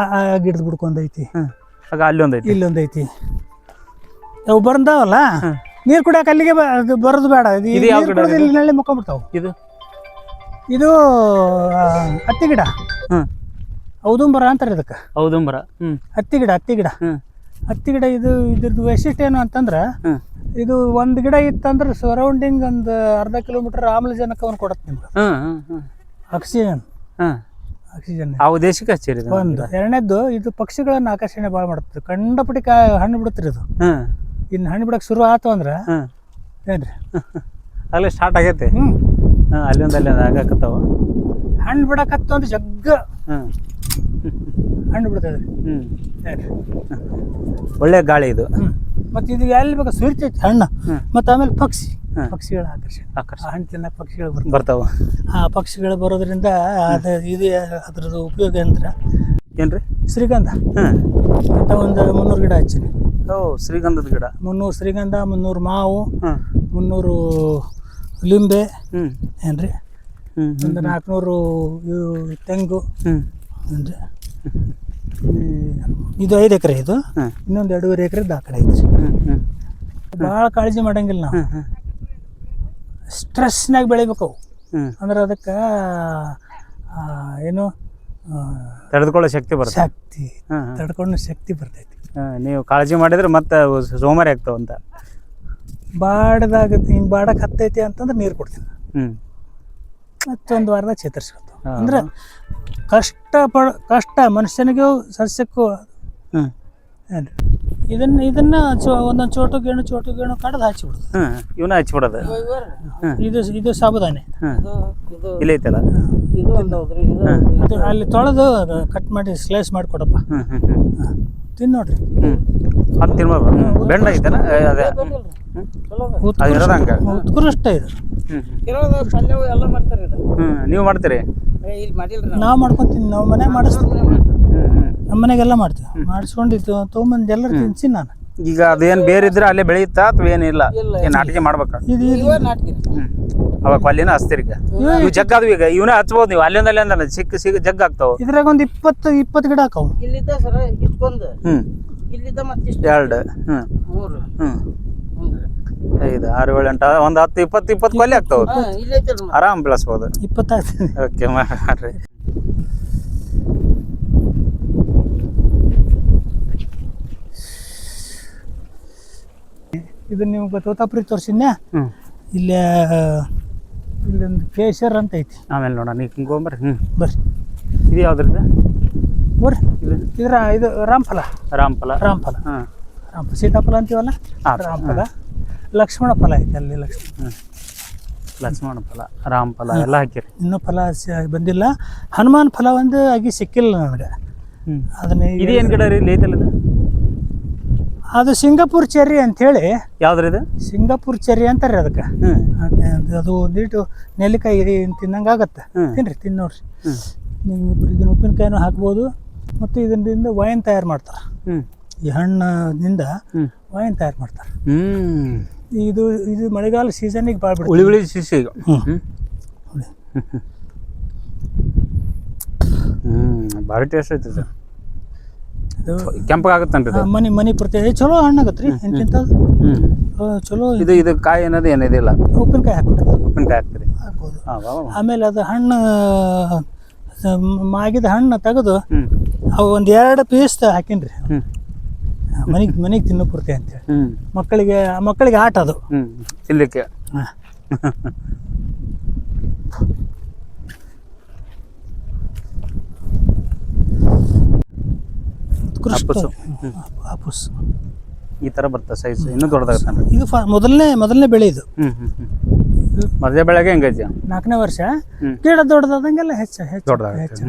ಆ ಗಿಡದ ಬುಡ್ಕೊಂದೈತಿ, ಅಲ್ಲೊಂದೈತಿ, ಇಲ್ಲೊಂದೈತಿ. ಅವು ಬಂದಾವಲ್ಲ ನೀರು ಕುಡಿಯಾಕ ಅಲ್ಲಿಗೆ ಬರೋದು ಬೇಡ. ಇಲ್ಲಿ ಮುಕ್ಕೊಂಡ್ಬಿಡ್ತಾವ. ಇದು ಹತ್ತಿ ಗಿಡ, ಔದುಂಬರ ಅಂತಾರೆ ಇದಕ್ಕೆ. ಔದುಂಬರ ಹತ್ತಿ ಗಿಡ. ಇದು ಇದ್ರದ್ದು ವೈಶಿಷ್ಟ್ಯ ಏನು ಅಂತಂದ್ರೆ, ಇದು ಒಂದು ಗಿಡ ಇತ್ತಂದ್ರೆ ಸರೌಂಡಿಂಗ್ ಒಂದು ಅರ್ಧ ಕಿಲೋಮೀಟರ್ ಆಮ್ಲಜನಕವನ್ನು ಕೊಡತ್ತೆ ನಿಮ್ಗೆ. ಆಕ್ಸಿಜನ್. ದೇಶಕ್ಕೆ ಹಚ್ಚಿರಿ ಒಂದು. ಎರಡನೇದ್ದು, ಇದು ಪಕ್ಷಿಗಳನ್ನ ಆಕರ್ಷಣೆ ಭಾಳ ಮಾಡುತ್ತೆ. ಕಂಡಪಟ್ಟಿ ಹಣ್ಣು ಬಿಡುತ್ತೀರಿ ಇದು. ಇನ್ನು ಹಣ್ಣು ಬಿಡಕ್ಕೆ ಶುರು ಆಯ್ತು ಅಂದ್ರೆ ಏನ್ರಿ ಅಲ್ಲಿ ಸ್ಟಾರ್ಟ್ ಆಗೈತೆ. ಅಲ್ಲಿಂದ ಆಗಾಕತ್ತಾವ. ಹಣ್ಣು ಬಿಡಕತ್ತು ಅಂದ್ರೆ ಜಗ್ಗ ಹಣ್ಣು ಬಿಡ್ತದ್ರಿ. ಒಳ್ಳೆ ಗಾಳಿ ಇದು. ಮತ್ತೆ ಇದು ಎಲ್ಲಿ ಬೇಕಾ ಸುರಿತೈತಿ ಹಣ್ಣು. ಮತ್ತೆ ಆಮೇಲೆ ಪಕ್ಷಿಗಳ ಆಕರ್ಷಣೆ. ಹಣ್ಣು ತಿನ್ನಕ್ಕೆ ಪಕ್ಷಿಗಳು ಬರ್ತಾವ. ಆ ಪಕ್ಷಿಗಳು ಬರೋದ್ರಿಂದ ಇದು ಅದ್ರದ್ದು ಉಪಯೋಗ ಅಂದ್ರೆ ಏನ್ರಿ? ಶ್ರೀಗಂಧ ಅಂತ ಒಂದು 300 ಗಿಡ ಹಚ್ಚಿನಿ. ಶ್ರೀಗಂಧದ ಗಿಡ 300 ಶ್ರೀಗಂಧ, 300 ಮಾವು, 300 ಲಿಂಬೆ, ಏನ್ರಿ, ಒಂದು 400 ತೆಂಗು, ಏನ್ರಿ. ಇದು 5 ಎಕರೆ. ಇದು ಇನ್ನೊಂದು 2.5 ಎಕರೆದ್ದು ಆ ಕಡೆ ಐತ್ರಿ. ಭಾಳ ಕಾಳಜಿ ಮಾಡಂಗಿಲ್ಲ ನಾವು. ಸ್ಟ್ರೆಸ್ನಾಗ ಬೆಳಿಬೇಕು ಅವು. ಅಂದ್ರೆ ಅದಕ್ಕೆ ಏನು ತಡೆದುಕೊಳ್ಳೋ ಶಕ್ತಿ ಬರ್ತೈತಿ. ನೀವು ಕಾಳಜಿ ಮಾಡಿದ್ರೆ ಮತ್ತೆ ಸೋಮಾರಿ ಆಗ್ತಾವಂತ. ಬಾಡಕ್ಕೆ ಹತ್ತೈತಿ ಅಂತಂದ್ರೆ ನೀರು ಕೊಡ್ತೀನಿ. ಮತ್ತೊಂದು ವಾರದಾಗ ಚೇತರಿಸ್ಕೊತಾವ. ಅಂದ್ರೆ ಕಷ್ಟ ಮನುಷ್ಯನಿಗೂ ಸಸ್ಯಕ್ಕೂ. ಇದನ್ನ ಒಂದೊಂದು ಚೋಟು ಗೇಣು ಕಡ್ದು ಹಚ್ಚಿಬಿಡುದು. ಇವನ್ನ ಹಚ್ಚಿಬಿಡೋದು. ಇದು ಸಾಬುದಾನಿ. ಇಲ್ಲ ಐತಲ್ಲ, ಅಲ್ಲಿ ತೊಳೆದು ಕಟ್ ಮಾಡಿ ಸ್ಲೈಸ್ ಮಾಡಿ ಕೊಡಪ್ಪ, ತಿನ್ ನೋಡ್ರಿ. ಅದು ತಿನ್ಬೋದು. ಬೆಂಡ ಐತನ ಉತ್ಕೃಷ್ಟ ಇದು. ನೀವು ಮಾಡ್ತೀರಿ? ನಾವು ಮಾಡ್ಕೊಂತೀನಿ, ನಾವು ಮನೆ ಮಾಡಿಸ್ತೀವಿ. ನಮ್ಮ ಮನೆಗೆಲ್ಲ ಮಾಡ್ತೀವಿ. ಮಾಡಿಸ್ಕೊಂಡಿದ್ದು ತೊಗೊಂಬಂದು ಎಲ್ಲರೂ ತಿನ್ಸಿ ನಾನು. ಈಗ ಅದೇನು ಬೇರೆ ಇದ್ರೆ ಅಲ್ಲೇ ಬೆಳೆಯುತ್ತಾ ಅಥವಾ ಏನಿಲ್ಲ? ಏನು ನಾಟಿಕೆ ಮಾಡ್ಬೇಕಾ? ಅವಾಗ ಅಲ್ಲಿನ ಹಚ್ತೀರಿ ಈಗ? ಇವು ಜಗ್ ಅದು ಈಗ ಇವನ್ನ ಹಚ್ಬೋದು ನೀವು ಅಲ್ಲಿಂದ ಸಿಕ್ಕ ಜಗ್ ಆಗ್ತಾವ. ಇದ್ರಾಗ ಒಂದು 20 ಗಿಡ ಹಾಕವು. ಇಲ್ಲಿದ್ದ ಸರ ಇಟ್ಕೊಂಡು ಇಲ್ಲಿದ್ದ ಮತ್ತಿಷ್ಟು 2 3 5 6 7 8 ಒಂದು 10 20 ಕೊಲ್ಲಿ ಆಗ್ತಾವ. ಇಲ್ಲೈತಲ್ಲ ಆರಾಮ್ ಬೆಳೆಸ್ಬೋದು. 20 ಆಗ್ತದೆ. ಓಕೆ ಮಾಡ್ರಿ. ಇದು ನಿಮ್ಗೆ ತೋತಾಪುರಿ ತೋರಿಸಿದ್ನ್ಯಾ? ಇಲ್ಲೊಂದು ಕೇಶರ್ ಅಂತ ಐತಿ. ಆಮೇಲೆ ನೋಡೋಣ ನೀವು ಹಿಂಗೊಂಬರ್ರಿ. ಬರ್ರಿ. ಇದು ಯಾವ್ದ್ರದ್ದು? ಬರ್ರಿ. ಇದು ರಾಮಫಲ. ರಾಮಫಲ. ರಾಮಫಲ. ಸೀತಾಫಲ ಅಂತೀವಲ್ಲ, ರಾಮಫಲ. ಲಕ್ಷ್ಮಣ ಫಲ ಐತಿ ಅಲ್ಲಿ. ಲಕ್ಷ್ಮಣ ಫಲ, ರಾಮಫಲ ಎಲ್ಲ ಹಾಕಿರಿ. ಇನ್ನೂ ಫಲ ಬಂದಿಲ್ಲ. ಹನುಮಾನ್ ಫಲ ಒಂದು ಆಗಿ ಸಿಕ್ಕಿಲ್ಲ ನನಗೆ. ಅದನ್ನ ಇದು ಏನು ಗಿಡ ರೀ? ಐತಲ್ಲ ಅದು ಸಿಂಗಾಪುರ್ ಚೆರ್ರಿ ಅಂಥೇಳಿ. ಯಾವ್ದ್ರಿ ಇದು? ಸಿಂಗಾಪುರ್ ಚೆರ್ರಿ ಅಂತಾರೆ ಅದಕ್ಕೆ. ಅದು ಒಂದಿಟ್ಟು ನೆಲ್ಲಿಕಾಯಿ ತಿನ್ನಂಗೆ ಆಗತ್ತೆ. ತಿನ್ರಿ ನೋಡ್ರಿ. ನೀವು ಇದನ್ನ ಉಪ್ಪಿನಕಾಯಿನೂ ಹಾಕ್ಬೋದು. ಮತ್ತು ಇದರಿಂದ ವೈನ್ ತಯಾರು ಮಾಡ್ತಾರೆ. ಈ ಹಣ್ಣಿನಿಂದ ವೈನ್ ತಯಾರು ಮಾಡ್ತಾರೆ. ಇದು ಮಳೆಗಾಲ ಸೀಸನ್ನಿಗೆ ಭಾಳ ಬಿಡ್ತೀವಿ. ಹುಳಿ ಶಿಶಿ ಈಗ. ಭಾರಿ ಟೇಸ್ಟ್ ಐತಿ ಸರ್. ಕೆಂಪಗಾಗತ್ತನ್ರಿ ಇದು? ಮನಿ ಪ್ರತಿ ಚಲೋ ಹಣ್ಣಾಗತ್ರಿ. ಎಂತಿಂತದ್ದು ಚಲೋ. ಇದು ಕಾಯಿ ಅನ್ನೋದು ಏನಿದಿಲ್ಲ. ಉಪ್ಪಿನಕಾಯಿ ಹಾಕ್ಬಿಡ್ರಿ. ಉಪ್ಪಿನಕಾಯಿ ಹಾಕ್ತೀರಿ? ಹಾಕ್ಬೋದು. ಆಮೇಲೆ ಅದು ಹಣ್ಣು ಮಾಗಿದ ಹಣ್ಣು ತೆಗೆದು ಅವು ಒಂದು 2 ಪೀಸ್ ಹಾಕಿನ್ರಿ. ಮನೆಗೆ ತಿನ್ನೋ ಪೂರ್ತಿ ಅಂತೇಳಿ. ಮಕ್ಕಳಿಗೆ ಆಟ ಅದು ತಿನ್ಲಿಕ್ಕೆ. ಆಪುಸ್ ಈ ತರ ಬರ್ತದೆ ಸೈಜ್. ಇನ್ನೂ ದೊಡ್ಡದಾಗತ್ತೆ. ಇದು ಮೊದಲನೇ ಬೆಳೆ. ಇದು ಮೊದಲೇ ಬೆಳೆಗೆ ಹೆಂಗೈತಿ? 4ನೇ ವರ್ಷ. ಗಿಡ ದೊಡ್ಡದಾದಂಗೆಲ್ಲ ಹೆಚ್ಚು.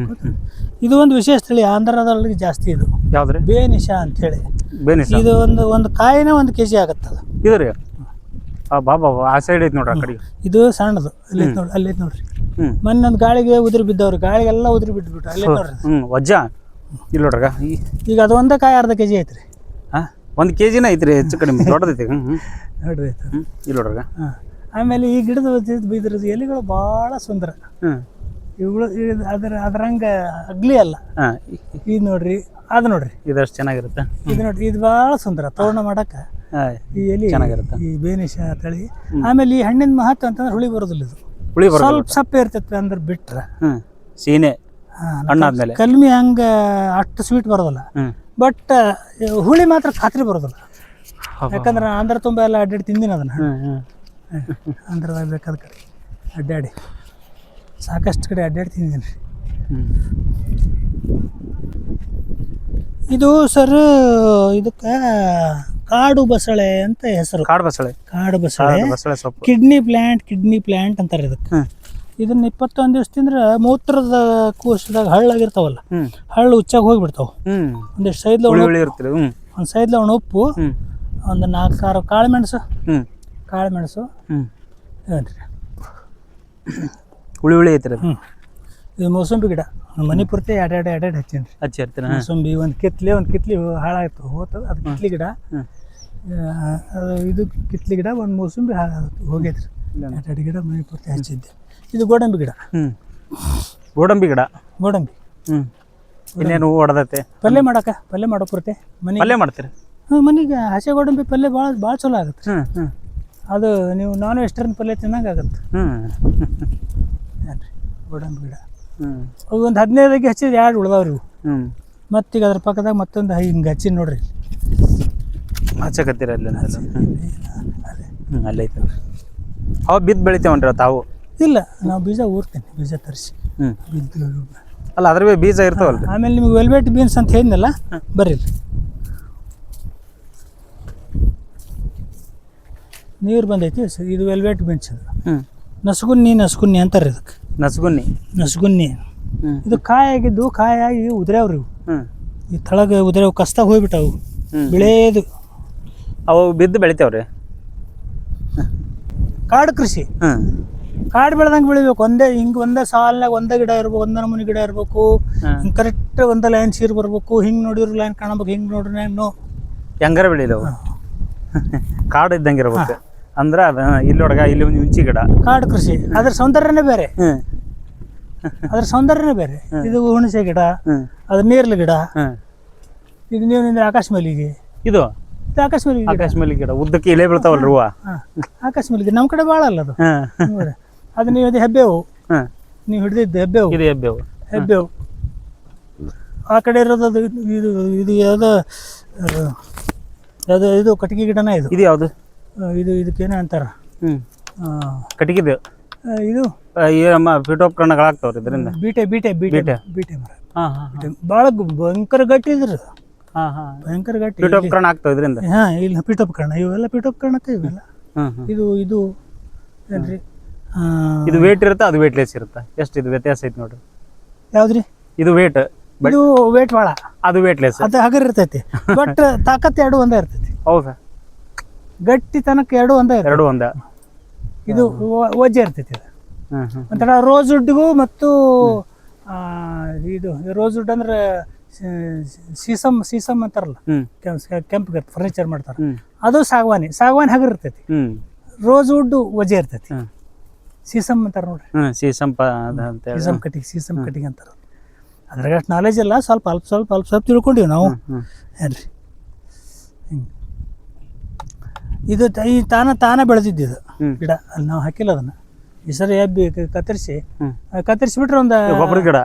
ಇದು ಒಂದು ವಿಶೇಷ ತಳಿ. ಆಂಧ್ರದಲ್ಲಿ ಜಾಸ್ತಿ ಇದು. ಯಾವ್ದ್ರಿ? ಬೇನಿಶ ಅಂತ ಹೇಳಿ. ಬೇನಿಶ. ಇದು ಒಂದು ಕಾಯಿನೇ 1 kg ಆಗತ್ತದ. ಇದು ರೀ? ಬಾಬಾ ಆ ಸೈಡ್ ಐತಿ ನೋಡ್ರಿ. ಆ ಕಡೆ ಇದು ಸಣ್ಣದು. ಅಲ್ಲಿ ನೋಡ್ರಿ. ಮೊನ್ನೆ ಒಂದು ಗಾಳಿಗೆ ಉದುರಿ ಬಿದ್ದವ್ರು. ಗಾಳಿಗೆಲ್ಲ ಉದುರಿ ಬಿಟ್ಬಿಟ್ಟು ಅಲ್ಲೇ ನೋಡ್ರಿ. ವಜ್ಜ ಇಲ್ಲಿ ನೋಡ್ರಾಗ. ಈಗ ಅದು ಒಂದೇ ಕಾಯಿ ಅರ್ಧ kg ಐತ್ರಿ. 1 kg ಐತ್ರಿ. ಹೆಚ್ಚು ಕಡಿಮೆ ದೊಡ್ಡದೈತಿ. ನೋಡ್ರಿ ಇಲ್ಲಿ ನೋಡ್ರಾಗ. ಆಮೇಲೆ ಈ ಗಿಡದ ಇದ್ರದ್ದು ಎಲೆಗಳು ಭಾಳ ಸುಂದರ. ಇವುಗಳು ಅದರಂಗ ಅಗ್ಲಿ ಅಲ್ಲ. ಇದು ನೋಡ್ರಿ, ಅದು ನೋಡ್ರಿ. ಇದಷ್ಟು ಚೆನ್ನಾಗಿರುತ್ತೆ. ಇದು ನೋಡ್ರಿ, ಇದು ಭಾಳ ಸುಂದರ. ತೋರಣ ಮಾಡಕ್ಕ ಈ ಎಲೆ ಚೆನ್ನಾಗಿರುತ್ತೆ. ಈ ಬೇನಿಶ ತಳಿ. ಆಮೇಲೆ ಈ ಹಣ್ಣಿನ ಮಹತ್ವ ಅಂತಂದ್ರೆ ಹುಳಿ ಬರೋದಿಲ್ಲ. ಇದು ಹುಳಿ ಸ್ವಲ್ಪ ಸಪ್ಪೆ ಇರ್ತೈತೆ ಅಂದ್ರೆ ಬಿಟ್ರೆ. ಸೀನೆ ಹಣ್ಣಾದ್ಮೇಲೆ ಕಲ್ಮಿ ಹಂಗ ಅಷ್ಟು ಸ್ವೀಟ್ ಬರೋದಿಲ್ಲ. ಬಟ್ ಹುಳಿ ಮಾತ್ರ ಖಾತ್ರಿ ಬರೋದಿಲ್ಲ. ಯಾಕಂದ್ರೆ ಆಂಧ್ರ ತುಂಬ ಎಲ್ಲ ಅಡ್ಡಾಡಿ ತಿಂದಿನ ಅದನ್ನ. ಆಂಧ್ರದಾಗ ಬೇಕಾದ ಕಡೆ ಅಡ್ಡಾಡಿ ಸಾಕಷ್ಟು ಕಡೆ ಅಡ್ಡಾಡಿ ತಿಂದಿನಿ ರೀ. ಇದು ಸರ್ ಇದಕ್ಕೆ ಕಾಡು ಬಸಳೆ ಅಂತ ಹೆಸರು. ಕಾಡು ಬಸಳೆ. ಕಾಡು ಬಸಳೆ ಸೊಪ್ಪು. ಕಿಡ್ನಿ ಪ್ಲ್ಯಾಂಟ್ ಅಂತಾರೆ ಇದಕ್ಕೆ. ಇದನ್ನ 21 ದಿವಸ ತಿಂದ್ರೆ ಮೂತ್ರದ ಕೋಶದಾಗ ಹಳ್ಳಾಗಿರ್ತಾವಲ್ಲ, ಹಳ್ಳು ಹುಚ್ಚಾಗಿ ಹೋಗಿಬಿಡ್ತಾವ. ಒಂದಿಷ್ಟು ಸೈದ್ಲ ಉಪ್ಪು, ಒಂದು 4-6 ಕಾಳುಮೆಣಸು ಏನ್ರಿ ಹುಳಿ ಐತ್ರಿ. ಇದು ಮೋಸಂಬಿ ಗಿಡ. ಮನೆ ಪೂರ್ತಿ ಎರಡೆರಡು ಹಚ್ಚಿರ್ತೀನಿ. ಮೋಸಂಬಿ ಒಂದು ಕಿತ್ಲಿ ಹಾಳಾಯ್ತು ಹೋಗ್ತದೆ. ಅದು ಕಿತ್ಲಿ ಗಿಡ. ಇದು ಕಿತ್ಲಿ ಗಿಡ. ಒಂದು ಮೋಸಂಬಿ ಹೋಗೈತ್ರಿ. 2 ಗಿಡ ಮನೆ ಪೂರ್ತಿ ಹಚ್ಚಿದ್ದೆ. ಇದು ಗೋಡಂಬಿ ಗಿಡ. ಗೋಡಂಬಿ. ಇನ್ನೇನು ಹೊಡೆದೈತೆ ಪಲ್ಯ ಮಾಡೋ ಪೂರ್ತಿ ಪಲ್ಯ ಮಾಡ್ತೀರಿ? ಮನೆಗೆ ಹಸಿ ಗೋಡಂಬಿ ಪಲ್ಯ ಭಾಳ ಚಲೋ ಆಗುತ್ತೆ. ಅದು ನೀವು ನಾನ್ ವೆಸ್ಟರ್ನ್ ಪಲ್ಯ ತಿನ್ನಂಗೆ ಆಗುತ್ತೆ. ಏನ್ರಿ ಗೋಡಂಬಿ ಗಿಡ. ಅವು ಒಂದು 15 ಹಚ್ಚಿದ 2 ಉಳ್ದಾವ್ರಿ ಇವು. ಮತ್ತೀಗ ಅದ್ರ ಪಕ್ಕದಾಗ ಮತ್ತೊಂದು ಹಿಂಗೆ ಹಚ್ಚಿ ನೋಡ್ರಿ. ಹಚ್ಚಕತ್ತೀರ ಅಲ್ಲಿ? ಅಲ್ಲೇ ಐತಲ್ಲ. ಅವು ಬಿದ್ದು ಬೆಳಿತೇವನ್ರಿ ತಾವು? ಇಲ್ಲ, ನಾವು ಬೀಜ ಊರ್ತೀನಿ. ಬೀಜ ತರಿಸಿ ಬಿದ್ದು ಅಲ್ಲ, ಅದ್ರ ಬೀಜ ಇರ್ತಾವಲ್ರಿ. ಆಮೇಲೆ ನಿಮ್ಗೆ ವೆಲ್ವೆಟ್ ಬೀನ್ಸ್ ಅಂತ ಹೇಳಿದ್ನಲ್ಲ, ಬರ್ರಿ ನೀರು ಬಂದೈತಿ. ಇದು ವೆಲ್ವೆಟ್ ಬೀನ್ಸ್. ಅದು ನಸ್ಗುನ್ನಿ ಅಂತಾರೆ ಇದಕ್ಕೆ. ನಸ್ಗುನ್ನಿ. ಇದು ಕಾಯಾಗಿದ್ದು ಕಾಯಾಗಿ ಉದುರ್ಯಾವ್ರಿ ಇವು. ಈ ತಳಗ ಉದುರ್ಯಾವ ಕಸ್ತಾಗ ಹೋಗ್ಬಿಟ್ಟವು. ಬೆಳೆದು ಅವು ಬಿದ್ದು ಬೆಳಿತೇವ್ರಿ. ಕಾಡು ಕೃಷಿ. ಕಾಡು ಬೆಳ್ದಂಗೆ ಬೆಳಿಬೇಕು. ಒಂದೇ ಸಾಲಿನಾಗ ಒಂದೇ ಗಿಡ ಇರ್ಬೇಕು, ಒಂದೇ ನಮೂನಿ ಗಿಡ ಇರ್ಬೇಕು. ಹಿಂಗೆ ಕರೆಕ್ಟ್ ಒಂದೇ ಲೈನ್ ಸೀರ್ ಬರ್ಬೇಕು. ಹಿಂಗೆ ನೋಡಿದ್ರು ಲೈನ್ ಕಾಣಬೇಕು, ಹಿಂಗೆ ನೋಡ್ರಿ ಹೆಂಗಾರ ಬೆಳಿಲವು ಕಾಡು ಇದ್ದಂಗೆ ಇರ್ಬೇಕು. ಅಂದ್ರೆ ಅದ ಇಲ್ಲಿ ಹುಡುಗ ಇಲ್ಲಿ ಒಂದು ಹುಂಚಿ ಗಿಡ. ಕಾಡು ಕೃಷಿ ಅದ್ರ ಸೌಂದರ್ಯನೇ ಬೇರೆ. ಅದ್ರ ಸೌಂದರ್ಯನೇ ಬೇರೆ. ಇದು ಹುಣಸೆ ಗಿಡ, ಅದು ನೇರ್ಲೆ ಗಿಡ. ಈಗ ನೀವು ನಿಂದ ಆಕಾಶ ಮಲ್ಲಿಗೆ, ಇದು ಆಕಾಶ ಮಲ್ಲಿಗೆ ಆಕಾಶ ಮಲ್ಲಿಗೆ ಗಿಡ ಉದ್ದಕ್ಕೆ ಎಲೆ ಬೀಳ್ತಾವಲ್ರಿ ಹೂವ. ಆಕಾಶ ಮಲ್ಲಿಗೆ ನಮ್ಮ ಕಡೆ ಭಾಳ ಅಲ್ಲ ಅದು. ಅದು ನೀವು ಅದು ಹೆಬ್ಬೇವು, ನೀವು ಹಿಡಿದಿದ್ದು ಹೆಬ್ಬೇವು. ಇದು ಹೆಬ್ಬೇವು. ಹೆಬ್ಬೇವು ಆ ಕಡೆ ಇರೋದು ಅದು. ಇದು ಇದು ಯಾವ್ದು ಯಾವುದು ಇದು ಕಟ್ಟಿಗೆ ಗಿಡನ ಇದು. ಇದು ಯಾವುದು? ಇದಕ್ಕೇನ ಅಂತಾರ ಕಟ್ಟಿಗೆ. ಇದು ಪೀಠೋಪಕರಣಗಳಾಗ್ತಾವ್ರಿ ಇದರಿಂದ. ಬೀಟೆ ಬೀಟೆ ಬೀಟೆ ಬೀಟೆ ಮರ ಭಾಳ ಭಯಂಕರ ಗಟ್ಟಿ ಇದ್ರು. ಭಯಂಕರ ಗಟ್ಟಿ ಪೀಠೋಪಕರಣ ಆಗ್ತಾವ ಇದರಿಂದ. ಇಲ್ಲ ಪೀಠೋಪಕರಣ ಇವೆಲ್ಲ ಪೀಠೋಪಕರಣಕ್ಕೆ ಇವೆಲ್ಲ. ಇದು ಏನ್ರಿ ಇದು ವೇಟ್ ಇರುತ್ತೆ, ಅದು ವೇಟ್ಲೆಸ್ ಇರುತ್ತೆ. ಎಷ್ಟು ಇದು ವ್ಯತ್ಯಾಸ ಐತಿ ನೋಡ್ರಿ. ಯಾವ್ದ್ರಿ? ಇದು ವೇಟ್, ಇದು ವೇಟ್ ಭಾಳ, ಅದು ವೇಟ್ಲೆಸ್. ಅದು ಹಗರ್ ಇರ್ತೈತಿ, ಬಟ್ ತಾಕತ್ ಎರಡು ಒಂದೇ ಇರ್ತೈತಿ. ಹೌದಾ? ಗಟ್ಟಿ ತನಕ ಎರಡು ಒಂದೇ ಇರ್ತೈತಿ. ಎರಡು ಒಂದ. ಇದು ವಜ್ಜೆ ಇರ್ತೈತಿ. ಅದು ಒಂಥರ ರೋಸ್ ವುಡ್ಗೂ ಮತ್ತು ಇದು ರೋಸ್ ವುಡ್ ಅಂದ್ರೆ ಸೀಸಮ್ ಅಂತಾರಲ್ಲ, ಕೆಂಪು ಫರ್ನಿಚರ್ ಮಾಡ್ತಾರ, ಅದು ಸಾಗವಾನಿ ಹಗರ್ ಇರ್ತೈತಿ. ರೋಸ್ ವುಡ್ ವಜ್ಜೆ ಇರ್ತೈತಿ. ಸೀಸಮ್ ಅಂತಾರ ನೋಡ್ರಿ. ಸೀಸಮ್ ಕಟಿಂಗ್ ಅಂತಾರ. ಅದ್ರಾಗ ಅಷ್ಟು ನಾಲೆಜ್ ಇಲ್ಲ, ಅಲ್ಪ ಸ್ವಲ್ಪ ತಿಳ್ಕೊಂಡಿವಿ ನಾವು. ಏನ್ರಿ ಇದು ಈ ತಾನ ಬೆಳೆದಿದ್ದು ಇದು ಗಿಡ. ಅಲ್ಲಿ ನಾವು ಹಾಕಿಲ್ಲ ಅದನ್ನ. ಈ ಸರಿ ಎಬ್ಬಿ ಕತ್ತರಿಸ್ಬಿಟ್ರೆ ಒಂದು ಗೊಬ್ಬರ ಗಿಡ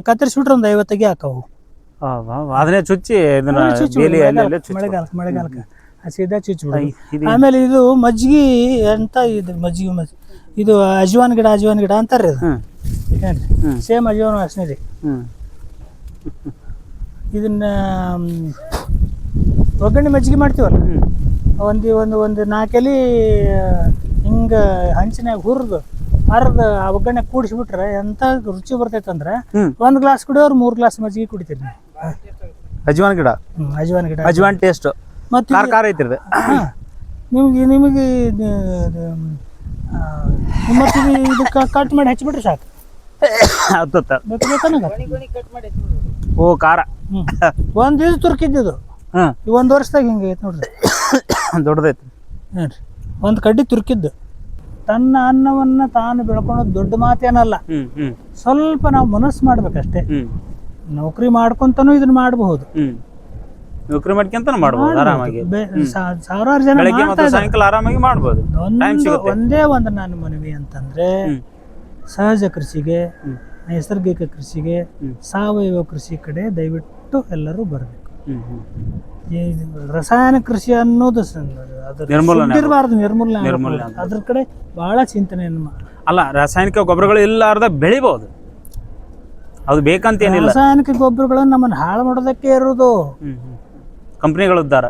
ಕತ್ತರಿಸ್ಬಿಟ್ರೆ ಒಂದು 50 ತೆಗಿ ಹಾಕವು. ಅದನ್ನೇ ಚುಚ್ಚಿ ಮಳೆಗಾಲಕ್ಕೆ ಸೀದಾ ಚುಚ್ಚಿಬಿಡು. ಆಮೇಲೆ ಇದು ಮಜ್ಜಿಗೆ ಅಂತ, ಇದು ಅಜ್ವಾನ್ ಗಿಡ ಅಂತಾರ್ರಿ. ಇದು ಏನ್ರಿ ಸೇಮ್ ಅಜ್ವಾನ್ ವಾಸನೆ ರೀ. ಇದನ್ನ ಒಗ್ಗರಣೆ ಮಜ್ಜಿಗೆ ಮಾಡ್ತೀವಲ್ಲ, ಒಂದು 4 ಎಲೆ ಹಿಂಗೆ ಹಂಚಿನಾಗ ಹುರಿದು ಅರ್ಧ ಆ ಒಗ್ಗರಣೆ ಕೂಡಿಸ್ಬಿಟ್ರೆ ಎಂತ ರುಚಿ ಬರ್ತೈತಂದ್ರೆ 1 ಗ್ಲಾಸ್ ಕುಡಿಯೋರು 3 ಗ್ಲಾಸ್ ಮಜ್ಜಿಗೆ ಕುಡಿತೀರಿ ನೀವು. ಅಜ್ವಾನ್ ಗಿಡ ಅಜ್ವಾನ್ ಟೇಸ್ಟ್ ಮತ್ತೆ ಖಾರ ಐತಿ. ನಿಮಗೆ ಇದು ಕಟ್ ಮಾಡಿ ಹಚ್ಚಿಬಿಟ್ರೆ ಸಾಕು. ಓ ಖಾರ. ಒಂದು ದಿವಸ ತುರ್ಕಿದ್ದು 1 ವರ್ಷದಾಗ ಹಿಂಗೆ ಐತೆ ನೋಡ್ರಿ. ದೊಡ್ಡದೈತಿ ನೋಡ್ರಿ. ಒಂದು ಕಡ್ಡಿ ತುರ್ಕಿದ್ದು. ತನ್ನ ಅನ್ನವನ್ನ ತಾನು ಬೆಳ್ಕೊಳೋದು ದೊಡ್ಡ ಮಾತೇನಲ್ಲ. ಸ್ವಲ್ಪ ನಾವು ಮನಸ್ಸು ಮಾಡ್ಬೇಕಷ್ಟೇ. ನೌಕರಿ ಮಾಡ್ಕೊಂತಾನು ಇದನ್ನ ಮಾಡಬಹುದು. ನೌಕರಿ ಮಾಡ್ಕೊಂತಾನು ಮಾಡಬಹುದು ಆರಾಮಾಗಿ. ಸಾವಿರಾರು ಜನ ಸಾಯಂಕಾಲ ಆರಾಮಾಗಿ ಮಾಡಬಹುದು. ಒಂದೇ ಒಂದು ನಾನು ಮನವಿ ಅಂತಂದ್ರೆ, ಸಹಜ ಕೃಷಿಗೆ, ನೈಸರ್ಗಿಕ ಕೃಷಿಗೆ, ಸಾವಯವ ಕೃಷಿ ಕಡೆ ದಯವಿಟ್ಟು ಎಲ್ಲರೂ ಬರಬೇಕು. ಈ ರಸಾಯನ ಕೃಷಿ ಅನ್ನೋದು ನಿರ್ಮೂಲನೆ. ಅದ್ರ ಕಡೆ ಬಹಳ ಚಿಂತನೆಯನ್ನು ಅಲ್ಲ. ರಾಸಾಯನಿಕ ಗೊಬ್ಬರಗಳು ಇಲ್ಲಾರ್ದ ಬೆಳಿಬಹುದು, ಅದು ಬೇಕಂತ ಏನಿಲ್ಲ. ರಾಸಾಯನಿಕ ಗೊಬ್ಬರಗಳನ್ನು ನಮ್ಮನ್ನು ಹಾಳು ಮಾಡೋದಕ್ಕೆ ಇರೋದು ಕಂಪ್ನಿಗಳಿದ್ದಾರ.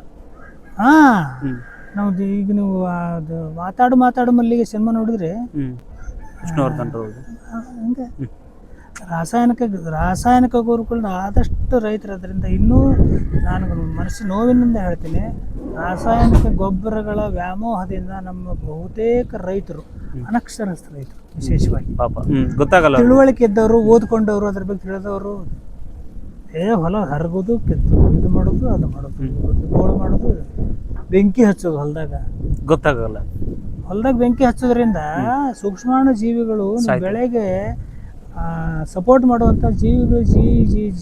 ನಮ್ದು ಈಗ ನೀವು ಮಾತಾಡು ಮಲ್ಲಿಗೆ ಸಿನಿಮಾ ನೋಡಿದ್ರೆ ಹಂಗೆ ರಾಸಾಯನಿಕ ಗೊಬ್ಬರಗಳನ್ನ ಆದಷ್ಟು ರೈತರು ಅದರಿಂದ ಇನ್ನೂ ನಾನು ಮನಸ್ಸು ನೋವಿನಿಂದ ಹೇಳ್ತೀನಿ, ರಾಸಾಯನಿಕ ಗೊಬ್ಬರಗಳ ವ್ಯಾಮೋಹದಿಂದ ನಮ್ಮ ಬಹುತೇಕ ರೈತರು ಅನಕ್ಷರಸ್ಥ ರೈತರು, ವಿಶೇಷವಾಗಿ ಗೊತ್ತಾಗಲ್ಲ, ತಿಳುವಳಿಕೆ ಇದ್ದವರು, ಓದ್ಕೊಂಡವರು, ಅದ್ರ ಬಗ್ಗೆ ತಿಳಿದವರು ಹೊಲ ಹರಗೋದು, ಇದು ಮಾಡೋದು, ಅದು ಮಾಡೋದು, ಗೋಳು ಮಾಡೋದು, ಬೆಂಕಿ ಹಚ್ಚೋದು ಹೊಲದಾಗ. ಗೊತ್ತಾಗಲ್ಲ. ಹೊಲದಾಗ ಬೆಂಕಿ ಹಚ್ಚೋದ್ರಿಂದ ಸೂಕ್ಷ್ಮಾಣು ಜೀವಿಗಳು ಬೆಳೆಗೆ ಸಪೋರ್ಟ್ ಮಾಡುವಂಥ ಜೀವಿಗಳು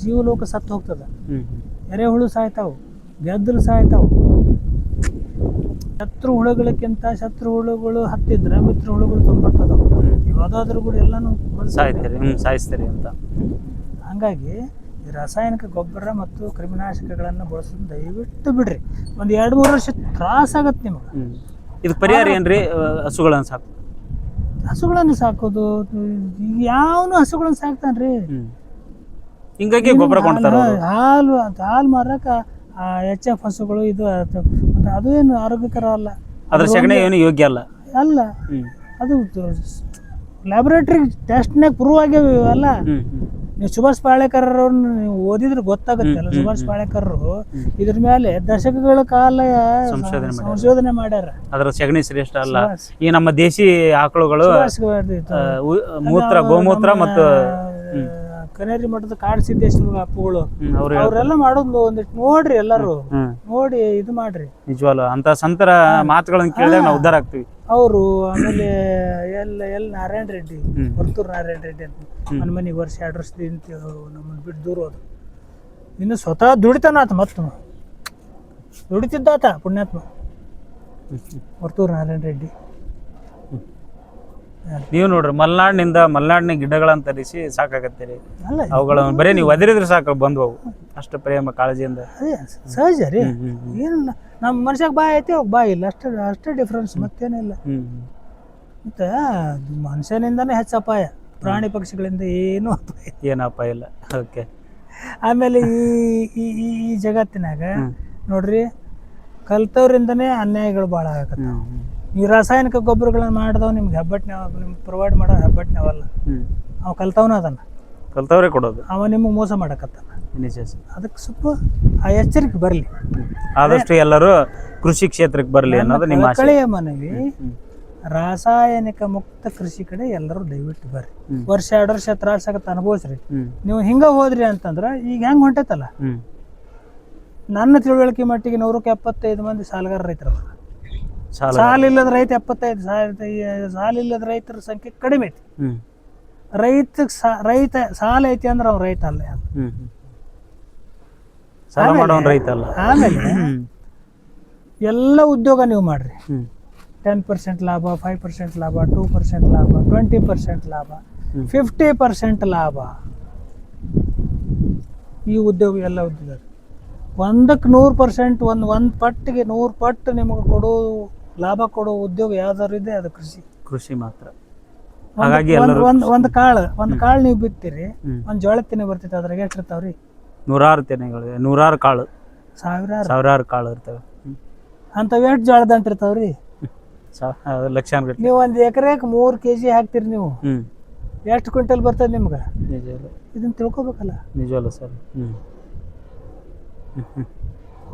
ಜೀವಲೋಕ ಸತ್ತು ಹೋಗ್ತದೆ. ಎರೆಹುಳು ಸಾಯ್ತಾವು, ಗೆದ್ದಲು ಸಾಯ್ತಾವು. ಶತ್ರು ಹುಳುಗಳಕ್ಕಿಂತ ಶತ್ರು ಹುಳುಗಳು ಹತ್ತಿದ್ರೆ ಮಿತ್ರ ಹುಳುಗಳು ತುಂಬತ್ತದವು. ಯಾವುದಾದ್ರೂ ಕೂಡ ಎಲ್ಲಾನು ಸಾಯಿಸ್ತಾರೆ ಅಂತ. ಹಂಗಾಗಿ ಈ ರಾಸಾಯನಿಕ ಗೊಬ್ಬರ ಮತ್ತು ಕ್ರಿಮಿನಾಶಕಗಳನ್ನು ಬಳಸೋದು ದಯವಿಟ್ಟು ಬಿಡ್ರಿ. ಒಂದು 2-3 ವರ್ಷ ತ್ರಾಸಾಗತ್ತೆ ನಿಮಗೆ. ಇದು ಪರಿಹಾರ ಏನ್ರಿ? ಹಸುಗಳನ್ನು ಸಾಕೋದು. ಯಾವನು ಹಸುಗಳನ್ನು ಸಾಕ್ತಾನ್ರಿ. ಹಿಂಗಾಗಿ ಗೊಬ್ಬರ ಹಾಲು ಮಾರಕ HF ಹಸುಗಳು ಇದು ಅದು ಏನು ಆರೋಗ್ಯಕರ ಅಲ್ಲ. ಅದ್ರ ಸಗಣಿ ಏನು ಯೋಗ್ಯ ಅಲ್ಲ. ಅದು ಲ್ಯಾಬೊರೇಟರಿ ಟೆಸ್ಟ್ನಾಗ ಪ್ರೂವ್ ಆಗ್ಯಾವ. ಇವೆಲ್ಲ ನೀವು ಸುಭಾಷ್ ಪಾಳೇಕರ್ ಅವ್ರನ್ನ ನೀವು ಓದಿದ್ರೆ ಗೊತ್ತಾಗುತ್ತೆ ಅಲ್ಲ. ಸುಭಾಷ್ ಪಾಳೇಕರ್ರು ಇದ್ರ ಮೇಲೆ ದಶಕಗಳ ಕಾಲ ಸಂಶೋಧನೆ ಮಾಡ್ಯಾರ. ಅದ್ರ ಸಗಣಿ ಶ್ರೇಷ್ಠ ಅಲ್ಲ, ಈ ನಮ್ಮ ದೇಶಿ ಆಕಳುಗಳು ಮೂತ್ರ ಗೋಮೂತ್ರ ಮತ್ತು ಕನೇರಿ ಮಠದ ಕಾಡಸಿದ್ದೇಶ್ವರ ಅಪ್ಪುಗಳು ಅವರೆಲ್ಲ ಮಾಡೋದು ಒಂದಿಟ್ಟು ನೋಡ್ರಿ, ಎಲ್ಲರೂ ನೋಡಿ ಇದು ಮಾಡ್ರಿ. ನಿಜವಾಗ್ಲು ಅಂತ ಸಂತರ ಮಾತುಗಳನ್ನ ಕೇಳಿದಾಗ ನಾವು ಉದ್ಧಾರ ಆಗ್ತೀವಿ. ಅವರು ಆಮೇಲೆ ನಾರಾಯಣ ರೆಡ್ಡಿ, ವರ್ತೂರು ನಾರಾಯಣ ರೆಡ್ಡಿ ಅಂತ ನನ್ನ ಮನೆಗೆ ವರ್ಷ 2 ವರ್ಷದಿಂದ ನಮ್ಮನ್ನು ಬಿಟ್ಟು ದೂರ ಹೋದ್ರು. ಇನ್ನು ಸ್ವತಃ ದುಡಿತಾನಾತ, ಮತ್ತು ದುಡಿತಿದ್ದಾತ ಪುಣ್ಯಾತ್ಮ ವರ್ತೂರು ನಾರಾಯಣ ರೆಡ್ಡಿ. ನೀವು ನೋಡ್ರಿ ಮಲ್ನಾಡಿನ ಗಿಡಗಳನ್ನ ತರಿಸಿ ಸಾಕಾಗತ್ತೀರಿ. ಅವುಗಳನ್ನ ಬರೀ ನೀವು ಒದರಿದ್ರೆ ಸಾಕು ಬಂದ್ವು, ಅಷ್ಟು ಪ್ರೇಮ ಕಾಳಜಿಯಿಂದ. ಅದೇ ಸಹಜ ರೀ, ಏನಿಲ್ಲ. ನಮ್ಮ ಮನುಷ್ಯಾಗ ಬಾಯಿ ಐತಿ, ಅವಾಗ ಬಾಯಿ ಇಲ್ಲ, ಅಷ್ಟೇ ಡಿಫ್ರೆನ್ಸ್, ಮತ್ತೇನಿಲ್ಲ. ಮತ್ತೆ ಮನುಷ್ಯನಿಂದಾನೇ ಹೆಚ್ಚು ಅಪಾಯ, ಪ್ರಾಣಿ ಪಕ್ಷಿಗಳಿಂದ ಏನೂ ಅಪಾಯ ಇಲ್ಲ. ಓಕೆ. ಆಮೇಲೆ ಈ ಜಗತ್ತಿನಾಗ ನೋಡ್ರಿ, ಕಲ್ತವ್ರಿಂದನೇ ಅನ್ಯಾಯಗಳು ಭಾಳ ಆಗತ್ತೆ. ಈ ರಾಸಾಯನಿಕ ಗೊಬ್ಬರಗಳನ್ನ ಮಾಡಿದವ್ ನಿಮ್ಗೆ ನಿಮ್ಗೆ ಪ್ರೊವೈಡ್ ಮಾಡೋ ಹೆಬ್ಬಟ್ನಾವಲ್ಲ, ಅವ ಕಲ್ತವನ ಅದನ್ನ ಕಲ್ತವ್ರೆ ಕೊಡೋದು, ಅವ ನಿಮಗೆ ಮೋಸ ಮಾಡಕತ್ತಾನ. ನಿಜ. ಅದಕ್ಕೆ ಸ್ವಲ್ಪ ಆ ಎಚ್ಚರಿಕೆ ಬರಲಿ, ಆದಷ್ಟು ಎಲ್ಲರೂ ಕೃಷಿ ಕ್ಷೇತ್ರಕ್ಕೆ ಬರಲಿ ಅನ್ನೋದು ನಿಮ್ಮ ಆಶಯ. ಕಳೆಯ ಮನವಿ, ರಾಸಾಯನಿಕ ಮುಕ್ತ ಕೃಷಿ ಕಡೆ ಎಲ್ಲರೂ ದಯವಿಟ್ಟು ಬರ್ರಿ. ವರ್ಷ 2 ವರ್ಷ ತ್ರಾಸಾಗತ್ತ ಅನುಭವಿಸ್ರಿ. ನೀವು ಹಿಂಗ ಹೋದ್ರಿ ಅಂತಂದ್ರ ಈಗ ಹೆಂಗ್ ಹೊಂಟೈತಲ್ಲ, ನನ್ನ ತಿಳುವಳಿಕೆ ಮಟ್ಟಿಗೆ 175 ಮಂದಿ ಸಾಲಗಾರ ರೈತರು. ಸಾಲಿಲ್ಲದ ರೈತ 75, ಸಾಲಿಲ್ಲದ ರೈತರ ಸಂಖ್ಯೆ ಕಡಿಮೆ ಐತಿ. ರೈತ ಸಾಲ ಐತಿ ಅಂದ್ರೆ ಅವ್ನು ರೈತ ಅಲ್ಲ, ಆಮೇಲೆ ಎಲ್ಲ ಉದ್ಯೋಗ ನೀವು ಮಾಡ್ರಿ. 10% ಲಾಭ, 5% ಲಾಭ, 2% ಲಾಭ, 20% ಲಾಭ, 50% ಲಾಭ. ಈ ಉದ್ಯೋಗ ಎಲ್ಲ ಉದ್ಯೋಗ 100% 100 ಪಟ್ಟಿಗೆ 100 ಪಟ್ಟು ನಿಮಗೆ ಲಾಭ ಕೊಡೋ ಉದ್ಯೋಗ ಯಾವ್ದಾದ್ರು ಇದೆ, ಅದು ಕೃಷಿ ಮಾತ್ರ. ಹಾಗಾಗಿ ಒಂದು ಕಾಳು ನೀವು ಬಿತ್ತೀರಿ, ಒಂದು ಜೋಳ ತೆನೆ ಬರ್ತೈತೆ, ಅದ್ರಾಗ ಎಷ್ಟು ಇರ್ತಾವ್ರಿ? 100 ತೆನೆಗಳು, 100 ಕಾಳು, ಸಾವಿರಾರು ಕಾಳು ಇರ್ತವೆ. ಅಂಥವು ಎಷ್ಟು ಜೋಳ ದಂಟ ಇರ್ತಾವ್ರಿ? ಲಕ್ಷಾಂತರ. ನೀವು 1 ಎಕರೆಗೆ 3 kg ಹಾಕ್ತಿರಿ, ನೀವು ಎಷ್ಟು ಕ್ವಿಂಟಲ್ ಬರ್ತದೆ ನಿಮ್ಗೆ? ಇದನ್ನ ತಿಳ್ಕೊಬೇಕಲ್ಲ. ನಿಜವಲ್ಲ ಸರ್.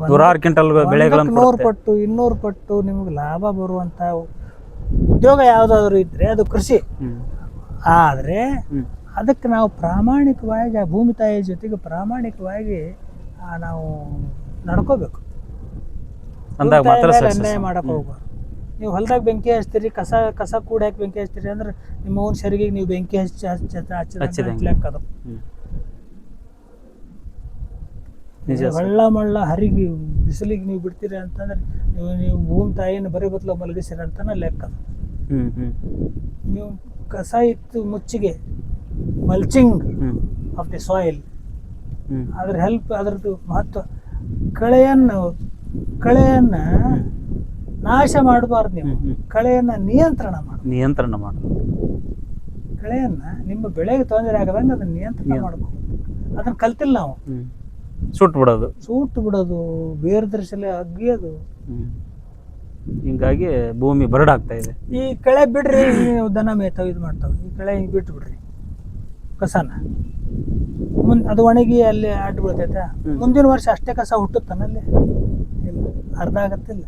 100 ಕ್ವಿಂಟಲ್ ಬೆಳೆಗಳನ್ನು 100 ಪಟ್ಟು 200 ಪಟ್ಟು ನಿಮ್ಗೆ ಲಾಭ ಬರುವಂತ ಉದ್ಯೋಗ ಯಾವ್ದಾದ್ರು ಇದ್ರೆ ಅದು ಕೃಷಿ. ಆದ್ರೆ ಅದಕ್ಕೆ ನಾವು ಪ್ರಾಮಾಣಿಕವಾಗಿ ಆ ಭೂಮಿ ತಾಯಿಯ ಜೊತೆಗೆ ಪ್ರಾಮಾಣಿಕವಾಗಿ ನಾವು ನಡ್ಕೋಬೇಕು. ಅನ್ಯಾಯ ಮಾಡಕ್ ಹೋಗ್ಬಾರ್ದು. ನೀವು ಹೊಲದಾಗ ಬೆಂಕಿ ಹಚ್ತೀರಿ, ಕಸ ಕೂಡ ಹಾಕಿ ಬೆಂಕಿ ಹಚ್ತೀರಿ ಅಂದ್ರೆ ನಿಮ್ಮ ಓನ್ ಸರಿಗೆ ನೀವು ಬೆಂಕಿ ಲೆಕ್ಕದು. ಮಳ್ಳ ಹರಿಗೆ ಬಿಸಿಲಿಗೆ ನೀವು ಬಿಡ್ತೀರಿ ಅಂತಂದ್ರೆ ನೀವು ಭೂಮಿ ತಾಯಿನ ಬರೀ ಬತ್ಲ ಮಲಗಿಸಿರಿ ಅಂತಾನೆ ಲೆಕ್ಕ. ನೀವು ಕಸ ಇತ್ತು ಮುಚ್ಚಿಗೆ, ಮಲ್ಚಿಂಗ್ ಆಫ್ ದಿ ಸಾಯಿಲ್, ಅದ್ರ ಹೆಲ್ಪ್, ಅದ್ರದ್ದು ಮಹತ್ವ. ಕಳೆಯನ್ನ ನಾಶ ಮಾಡಬಾರ್ದು, ನೀವು ಕಳೆಯನ್ನ ನಿಯಂತ್ರಣ ಮಾಡಿ ಕಳೆಯನ್ನ ನಿಮ್ಮ ಬೆಳೆಗೆ ತೊಂದರೆ ಆಗದಂಗೆ ಅದನ್ನ ನಿಯಂತ್ರಣ ಮಾಡಬೇಕು. ಅದನ್ನ ಕಲ್ತಿಲ್ಲ ನಾವು. ಸುಟ್ಟು ಬಿಡೋದು, ಬೇರೆ ದರ್ಶಲೆ ಅಗ್ಗಿಯೋದು, ಹಿಂಗಾಗಿ ಭೂಮಿ ಬರಡಾಗ್ತಾ ಇದೆ. ಈ ಕಳೆ ಬಿಡ್ರಿ, ನೀವು ದನ ಮೇಯ್ತಾವ ಇದು ಮಾಡ್ತಾವ, ಈ ಕಳೆ ಹಿಂಗೆ ಬಿಟ್ಟು ಬಿಡ್ರಿ ಕಸನ, ಅದು ಒಣಗಿ ಅಲ್ಲಿ ಅಡ್ಡು ಬೀಳ್ತೈತೆ. ಮುಂದಿನ ವರ್ಷ ಅಷ್ಟೇ ಕಸ ಹುಟ್ಟುತ್ತಾನಲ್ಲಿ? ಇಲ್ಲ, ಅರ್ಧ ಆಗತ್ತಿಲ್ಲ.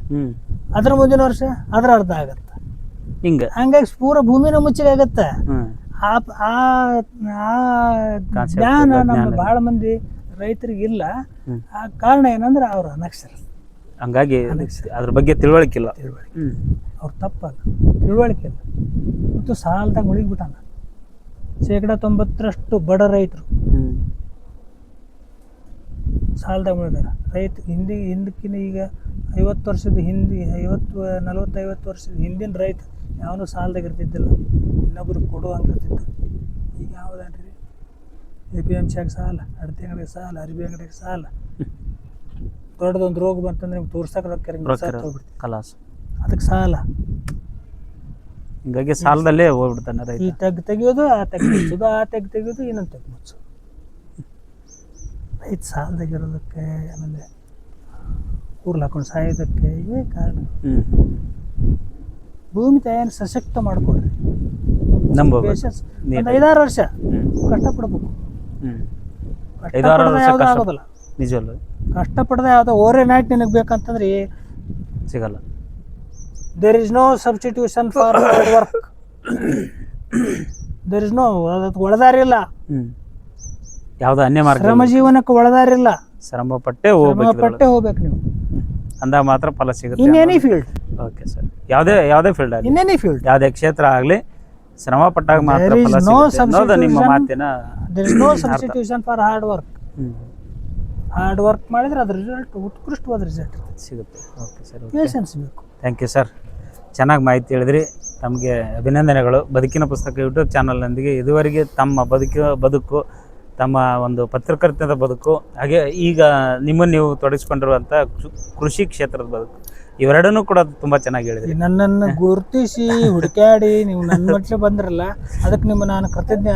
ಅದ್ರ ಮುಂದಿನ ವರ್ಷ ಅದ್ರ ಅರ್ಧ ಆಗತ್ತ. ಹಂಗಾಗಿ ಪೂರ ಭೂಮಿನ ಮುಚ್ಚಿಗೆ ಆಗತ್ತ. ಆ ಜ್ಞಾನ ನಮ್ಮ ಬಹಳ ಮಂದಿ ರೈತರಿಗೆ ಇಲ್ಲ. ಆ ಕಾರಣ ಏನಂದ್ರೆ ಅವ್ರ ಅನಕ್ಷರ. ಹಂಗಾಗಿ ಅದ್ರ ಬಗ್ಗೆ ತಿಳುವಳಿಕೆ ಇಲ್ಲ. ಅವ್ರ ತಪ್ಪಲ್ಲ, ತಿಳುವಳಿಕೆ ಇಲ್ಲ. ಮತ್ತು ಸಾಲದಾಗ ಮುಳುಗಿಬಿಟ್ಟಾನ. 90% ಬಡ ರೈತರು ಸಾಲದಾಗ ಮುಳುಗಾರ. ಹಿಂದಕ್ಕಿಂತ ಈಗ 50 ವರ್ಷದ ಹಿಂದೆ, 40-50 ವರ್ಷದ ಹಿಂದಿನ ರೈತ ಯಾವನು ಸಾಲದಾಗ ಇರ್ತಿದ್ದಿಲ್ಲ, ಇನ್ನೊಬ್ರಿಗೆ ಕೊಡುವಂಗಿರ್ತಿದ್ದ. ಈಗ ಯಾವ್ದನ್ರಿ, APMCಯಾಗ ಸಾಲ, ಅಡತೆ ಅಂಗಡಿಗೆ ಸಾಲ, ಅರಿಬಿ ಅಂಗಡಿಗೆ ಸಾಲ. ದೊಡ್ಡದೊಂದು ರೋಗ ಬಂತಂದ್ರೆ ನಿಮ್ಗೆ ತೋರ್ಸಕ್ಕೆ ಕಲಾಸ, ಅದಕ್ಕೆ ಸಾಲ. ಹಿಂಗಾಗಿ ಸಾಲದಲ್ಲೇ ಹೋಗ್ಬಿಡ್ತಾನೆ ರೈತ. ಈ ತೆಗಿಯೋದು, ಆ ಮುಚ್ಚೋದು, ಆ ತೆಗಿಯೋದು, ಇನ್ನೊಂದು ಮುಚ್ಚೋದು. ರೈತ ಸಾಲದಾಗಿರೋದಕ್ಕೆ, ಆಮೇಲೆ ಊರ್ಲು ಹಾಕೊಂಡು ಸಾಯೋದಕ್ಕೆ ಇವೇ ಕಾರಣ. ಭೂಮಿ ತಾಯಿಯನ್ನು ಸಶಕ್ತ ಮಾಡಿಕೊಡ್ರಿ. 5-6 ವರ್ಷ ಕಷ್ಟಪಡ್ಬೇಕು. 5-6 ವರ್ಷ ಯಾವ್ದು ಕಷ್ಟ ಆಗೋದಿಲ್ಲ. ನಿಜವಲ್ಲ ಕಷ್ಟಪಡದೆ ಯಾವುದೋ ಓವರ್ ನೈಟ್ ನಿನಗೆ ಬೇಕಂತಂದ್ರೆ ಸಿಗಲ್ಲ. There is no substitution for hard work. There is no ಅದಕ್ಕೆ ಒಳದಾರಿಲ್ಲ. ಯಾವ್ದು ಅನ್ಯ ಮಾರ್ಗ ಶ್ರಮ ಜೀವನಕ್ಕೆ ಒಳದಾರಿಲ್ಲ. ಶ್ರಮ ಪಟ್ಟೆ ಹೋಗ್ಬೇಕು ಪಟ್ಟೆ ಹೋಗ್ಬೇಕು ನೀವು ಅಂದಾಗ ಮಾತ್ರ ಫಲ ಸಿಗುತ್ತೆ. In any field, okay sir. ಯಾವುದೇ ಫೀಲ್ಡ್ ಆಗಲಿ, ಇನ್ ಎನಿ ಫೀಲ್ಡ್, ಯಾವುದೇ ಕ್ಷೇತ್ರ ಆಗಲಿ ಶ್ರಮ ಪಟ್ಟಾಗ ಮಾತ್ರ There is ಫಲ no ಸಿಗುತ್ತೆ ಅನ್ನೋದು ನಿಮ್ಮ substitution. ಮಾತಿನ there is no substitution for hard work. Hmm. Hard work ಮಾಡಿದ್ರೆ ಅದ್ರ ರಿಸಲ್ಟ್ ಉತ್ಕೃಷ್ಟವಾದ ರಿಸಲ್ಟ್ ಸಿಗುತ್ತೆ. ಓಕೆ ಸರ್, ಪೇಷನ್ಸ್ ಬೇಕು. Thank you sir. ಚೆನ್ನಾಗಿ ಮಾಹಿತಿ ಹೇಳಿದ್ರಿ. ತಮಗೆ ಅಭಿನಂದನೆಗಳು. ಬದುಕಿನ ಪುಸ್ತಕ ಯೂಟ್ಯೂಬ್ ಚಾನಲ್ನೊಂದಿಗೆ ಇದುವರೆಗೆ ತಮ್ಮ ಬದುಕು ತಮ್ಮ ಒಂದು ಪತ್ರಕರ್ತನದ ಬದುಕು, ಹಾಗೆ ಈಗ ನಿಮ್ಮನ್ನು ನೀವು ತೊಡಗಿಸ್ಕೊಂಡಿರುವಂಥ ಕೃಷಿ ಕ್ಷೇತ್ರದ ಬದುಕು, ಇವೆರಡನ್ನೂ ಕೂಡ ತುಂಬ ಚೆನ್ನಾಗಿ ಹೇಳಿದ್ರಿ. ನನ್ನನ್ನು ಗುರುತಿಸಿ ಹುಡುಕಾಡಿ ನೀವು ನನ್ನ ಮಟ್ಲೆ ಬಂದ್ರಲ್ಲ, ಅದಕ್ಕೆ ನಾನು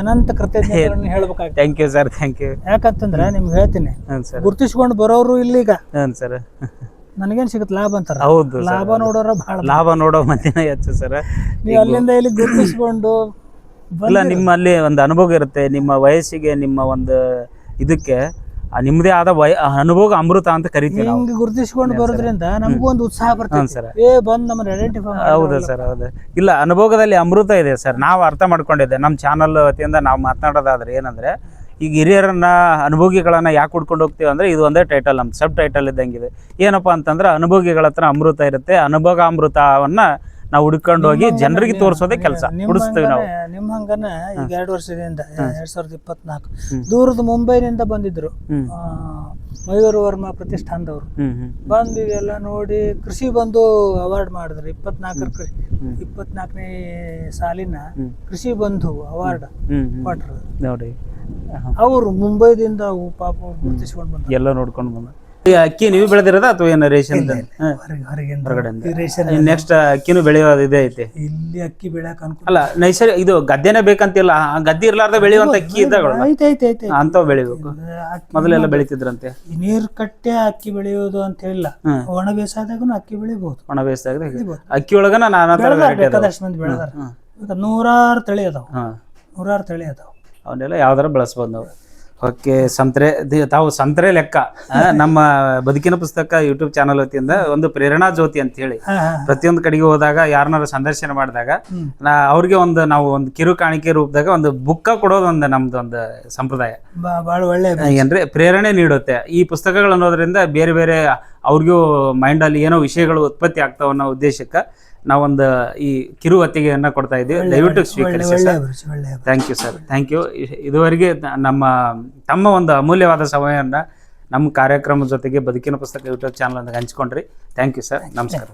ಅನಂತ ಕೃತಜ್ಞತೆಗಳನ್ನು ಹೇಳ್ಬೇಕಾಗ್ತದೆ. Thank you sir, thank you. ಯಾಕಂತಂದ್ರೆ ನಿಮ್ಗೆ ಹೇಳ್ತೀನಿ, ಹ್ಞೂ ಸರ್. ಗುರುತಿಸ್ಕೊಂಡು ಬರೋರು ಇಲ್ಲೀಗ ಹ್ಞೂ ಸರ್. ನನಗೇನು ಸಿಗುತ್ತೆ ಲಾಭ ಅಂತಾರ. ಹೌದು, ಲಾಭ ನೋಡೋರ ಭಾಳ, ಲಾಭ ನೋಡೋ ಮಂದಿನ ಹೆಚ್ಚು ಸರ್. ನೀವು ಅಲ್ಲಿಂದ ಇಲ್ಲಿ ಗುರುತಿಸ್ಕೊಂಡು ಇಲ್ಲ, ನಿಮ್ಮಲ್ಲಿ ಒಂದು ಅನುಭವ ಇರುತ್ತೆ. ನಿಮ್ಮ ವಯಸ್ಸಿಗೆ, ನಿಮ್ಮ ಒಂದು ಇದಕ್ಕೆ ನಿಮ್ಮದೇ ಆದ ಅನುಭವ ಅಮೃತ ಅಂತ ಕರಿತೀವಿ ನಾವು. ಹಿಂಗೆ ಗುರುತಿಸ್ಕೊಂಡು ಬರೋದ್ರಿಂದ ನಮಗೂ ಒಂದು ಉತ್ಸಾಹ ಬರ್ತದೆ ಸರ್. ಬಂದು ನಮ್ಮನ್ನು ಐಡೆಂಟಿಫೈ. ಹೌದು ಸರ್, ಹೌದು. ಇಲ್ಲ, ಅನುಭವದಲ್ಲಿ ಅಮೃತ ಇದೆ ಸರ್. ನಾವು ಅರ್ಥ ಮಾಡ್ಕೊಂಡಿದ್ದೆ ನಮ್ಮ ಚಾನಲ್ ವತಿಯಿಂದ ನಾವು ಮಾತನಾಡೋದಾದ್ರೆ ಏನಂದ್ರೆ, ಈಗ ಹಿರಿಯರನ್ನ ಅನುಭೋಗಿಗಳನ್ನ ಯಾಕೆ ಹುಡ್ಕೊಂಡು ಹೋಗ್ತೀವಿ ಅಂದ್ರೆ, ಇದು ಒಂದೇ ಟೈಟಲ್, ನಮ್ಮ ಸಬ್ ಟೈಟಲ್ ಇದ್ದಂಗಿದೆ. ಏನಪ್ಪ ಅಂತಂದ್ರೆ, ಅನುಭೋಗಿಗಳ ಹತ್ರ ಅಮೃತ ಇರುತ್ತೆ. ಅಮೃತವನ್ನ ನಾವು ಹುಡ್ಕೊಂಡು ಹೋಗಿ ಜನರಿಗೆ ತೋರಿಸೋದೇ ಕೆಲಸ ಹುಡಿಸ್ತೀವಿ ನಾವು. ನಿಮ್ಮ ಹಂಗನ ಈಗ 2 ವರ್ಷದಿಂದ 2024 ದೂರದ ಮುಂಬೈನಿಂದ ಬಂದಿದ್ರು ಮಯೂರ್ ವರ್ಮಾ ಪ್ರತಿಷ್ಠಾನದವರು. ಬಂದು ಇದೆಲ್ಲ ನೋಡಿ ಕೃಷಿ ಬಂಧು ಅವಾರ್ಡ್ ಮಾಡಿದ್ರು. 24ನೇ ಸಾಲಿನ ಕೃಷಿ ಬಂಧು ಅವಾರ್ಡ್ ಕೊಟ್ರು ನೋಡಿ. ಅವರು ಮುಂಬೈದಿಂದ ಪಾಪ ಗುರುತಿಸ್ಕೊಂಡು ಬಂದ್ರು. ಎಲ್ಲ ನೋಡ್ಕೊಂಡು ಬಂದ. ಈ ಅಕ್ಕಿ ನೀವು ಬೆಳೆದಿರೋದ ಅಥವಾ ಏನು ರೇಷನ್ ಹೊರಗಡೆ? ನೆಕ್ಸ್ಟ್ ಅಕ್ಕಿನೂ ಬೆಳೆಯೋದು ಇದೆ ಐತೆ ಇಲ್ಲಿ. ಅಕ್ಕಿ ಬೆಳೆಯಕ್ ಅನುಕೂಲ ಅಲ್ಲ, ನೈಸರ್ಗಿಕ ಇದು ಗದ್ದೆನೇ ಬೇಕಂತಿಲ್ಲ, ಗದ್ದೆ ಇರ್ಲಾರ್ದ ಬೆಳೆಯುವಂತ ಅಕ್ಕಿ ಇದ್ದಾಗಳ ಅಂತವ್ ಬೆಳಿಬೇಕು. ಮೊದಲೆಲ್ಲ ಬೆಳಿತಿದ್ರಂತೆ. ನೀರ್ ಕಟ್ಟೆ ಅಕ್ಕಿ ಬೆಳೆಯೋದು ಅಂತ ಹೇಳಿಲ್ಲ, ಒಣ ಬೇಸಾಯದಾಗೂ ಅಕ್ಕಿ ಬೆಳಿಬಹುದು. ಒಣ ಬೇಸಾಯದಾಗ ಅಕ್ಕಿ ಒಳಗನ ನಾನಾ ತರ ಬೇಕಾದಷ್ಟು ಮಂದಿ ಬೆಳೆದಾರ. ಈಗ 100 ತಳಿ ಅದಾವ, 100 ತಳಿ ಅದಾವ. ಅವನ್ನೆಲ್ಲ ಯಾವ್ದಾರ ಬೆಳೆಸ್ಬೋದು ನಾವು. ಓಕೆ, ತಾವು ಸಂತ್ರೆ ಲೆಕ್ಕ ನಮ್ಮ ಬದುಕಿನ ಪುಸ್ತಕ ಯೂಟ್ಯೂಬ್ ಚಾನಲ್ ವತಿಯಿಂದ ಒಂದು ಪ್ರೇರಣಾ ಜ್ಯೋತಿ ಅಂತ ಹೇಳಿ ಪ್ರತಿಯೊಂದು ಕಡೆಗೆ ಹೋದಾಗ ಯಾರನ್ನಾರು ಸಂದರ್ಶನ ಮಾಡಿದಾಗ ಅವ್ರಿಗೆ ನಾವು ಒಂದು ಕಿರು ಕಾಣಿಕೆ ರೂಪದಾಗ ಒಂದು ಬುಕ್ಕ ಕೊಡೋದು ಒಂದು ನಮ್ದು ಒಂದು ಸಂಪ್ರದಾಯ. ಬಹಳ ಒಳ್ಳೆ ಏನ್ರಿ ಪ್ರೇರಣೆ ನೀಡುತ್ತೆ ಈ ಪುಸ್ತಕಗಳು ಅನ್ನೋದ್ರಿಂದ. ಬೇರೆ ಬೇರೆ ಅವ್ರಿಗೂ ಮೈಂಡಲ್ಲಿ ಏನೋ ವಿಷಯಗಳು ಉತ್ಪತ್ತಿ ಆಗ್ತಾವ ಅನ್ನೋ ಉದ್ದೇಶಕ್ಕೆ ನಾವೊಂದು ಈ ಕಿರು ಹೊತ್ತಿಗೆಯನ್ನ ಕೊಡ್ತಾ ಇದ್ದೀವಿ. ದಯವಿಟ್ಟು ಸ್ವೀಕರಿಸಿ sir. Thank you sir, thank you. ಇದುವರೆಗೆ ತಮ್ಮ ಒಂದು ಅಮೂಲ್ಯವಾದ ಸಮಯವನ್ನು ನಮ್ಮ ಕಾರ್ಯಕ್ರಮದ ಜೊತೆಗೆ ಬದುಕಿನ ಪುಸ್ತಕ ಯೂಟ್ಯೂಬ್ ಚಾನಲ್ ಹಂಚ್ಕೊಂಡ್ರಿ. ಥ್ಯಾಂಕ್ ಯು ಸರ್, ನಮಸ್ಕಾರ.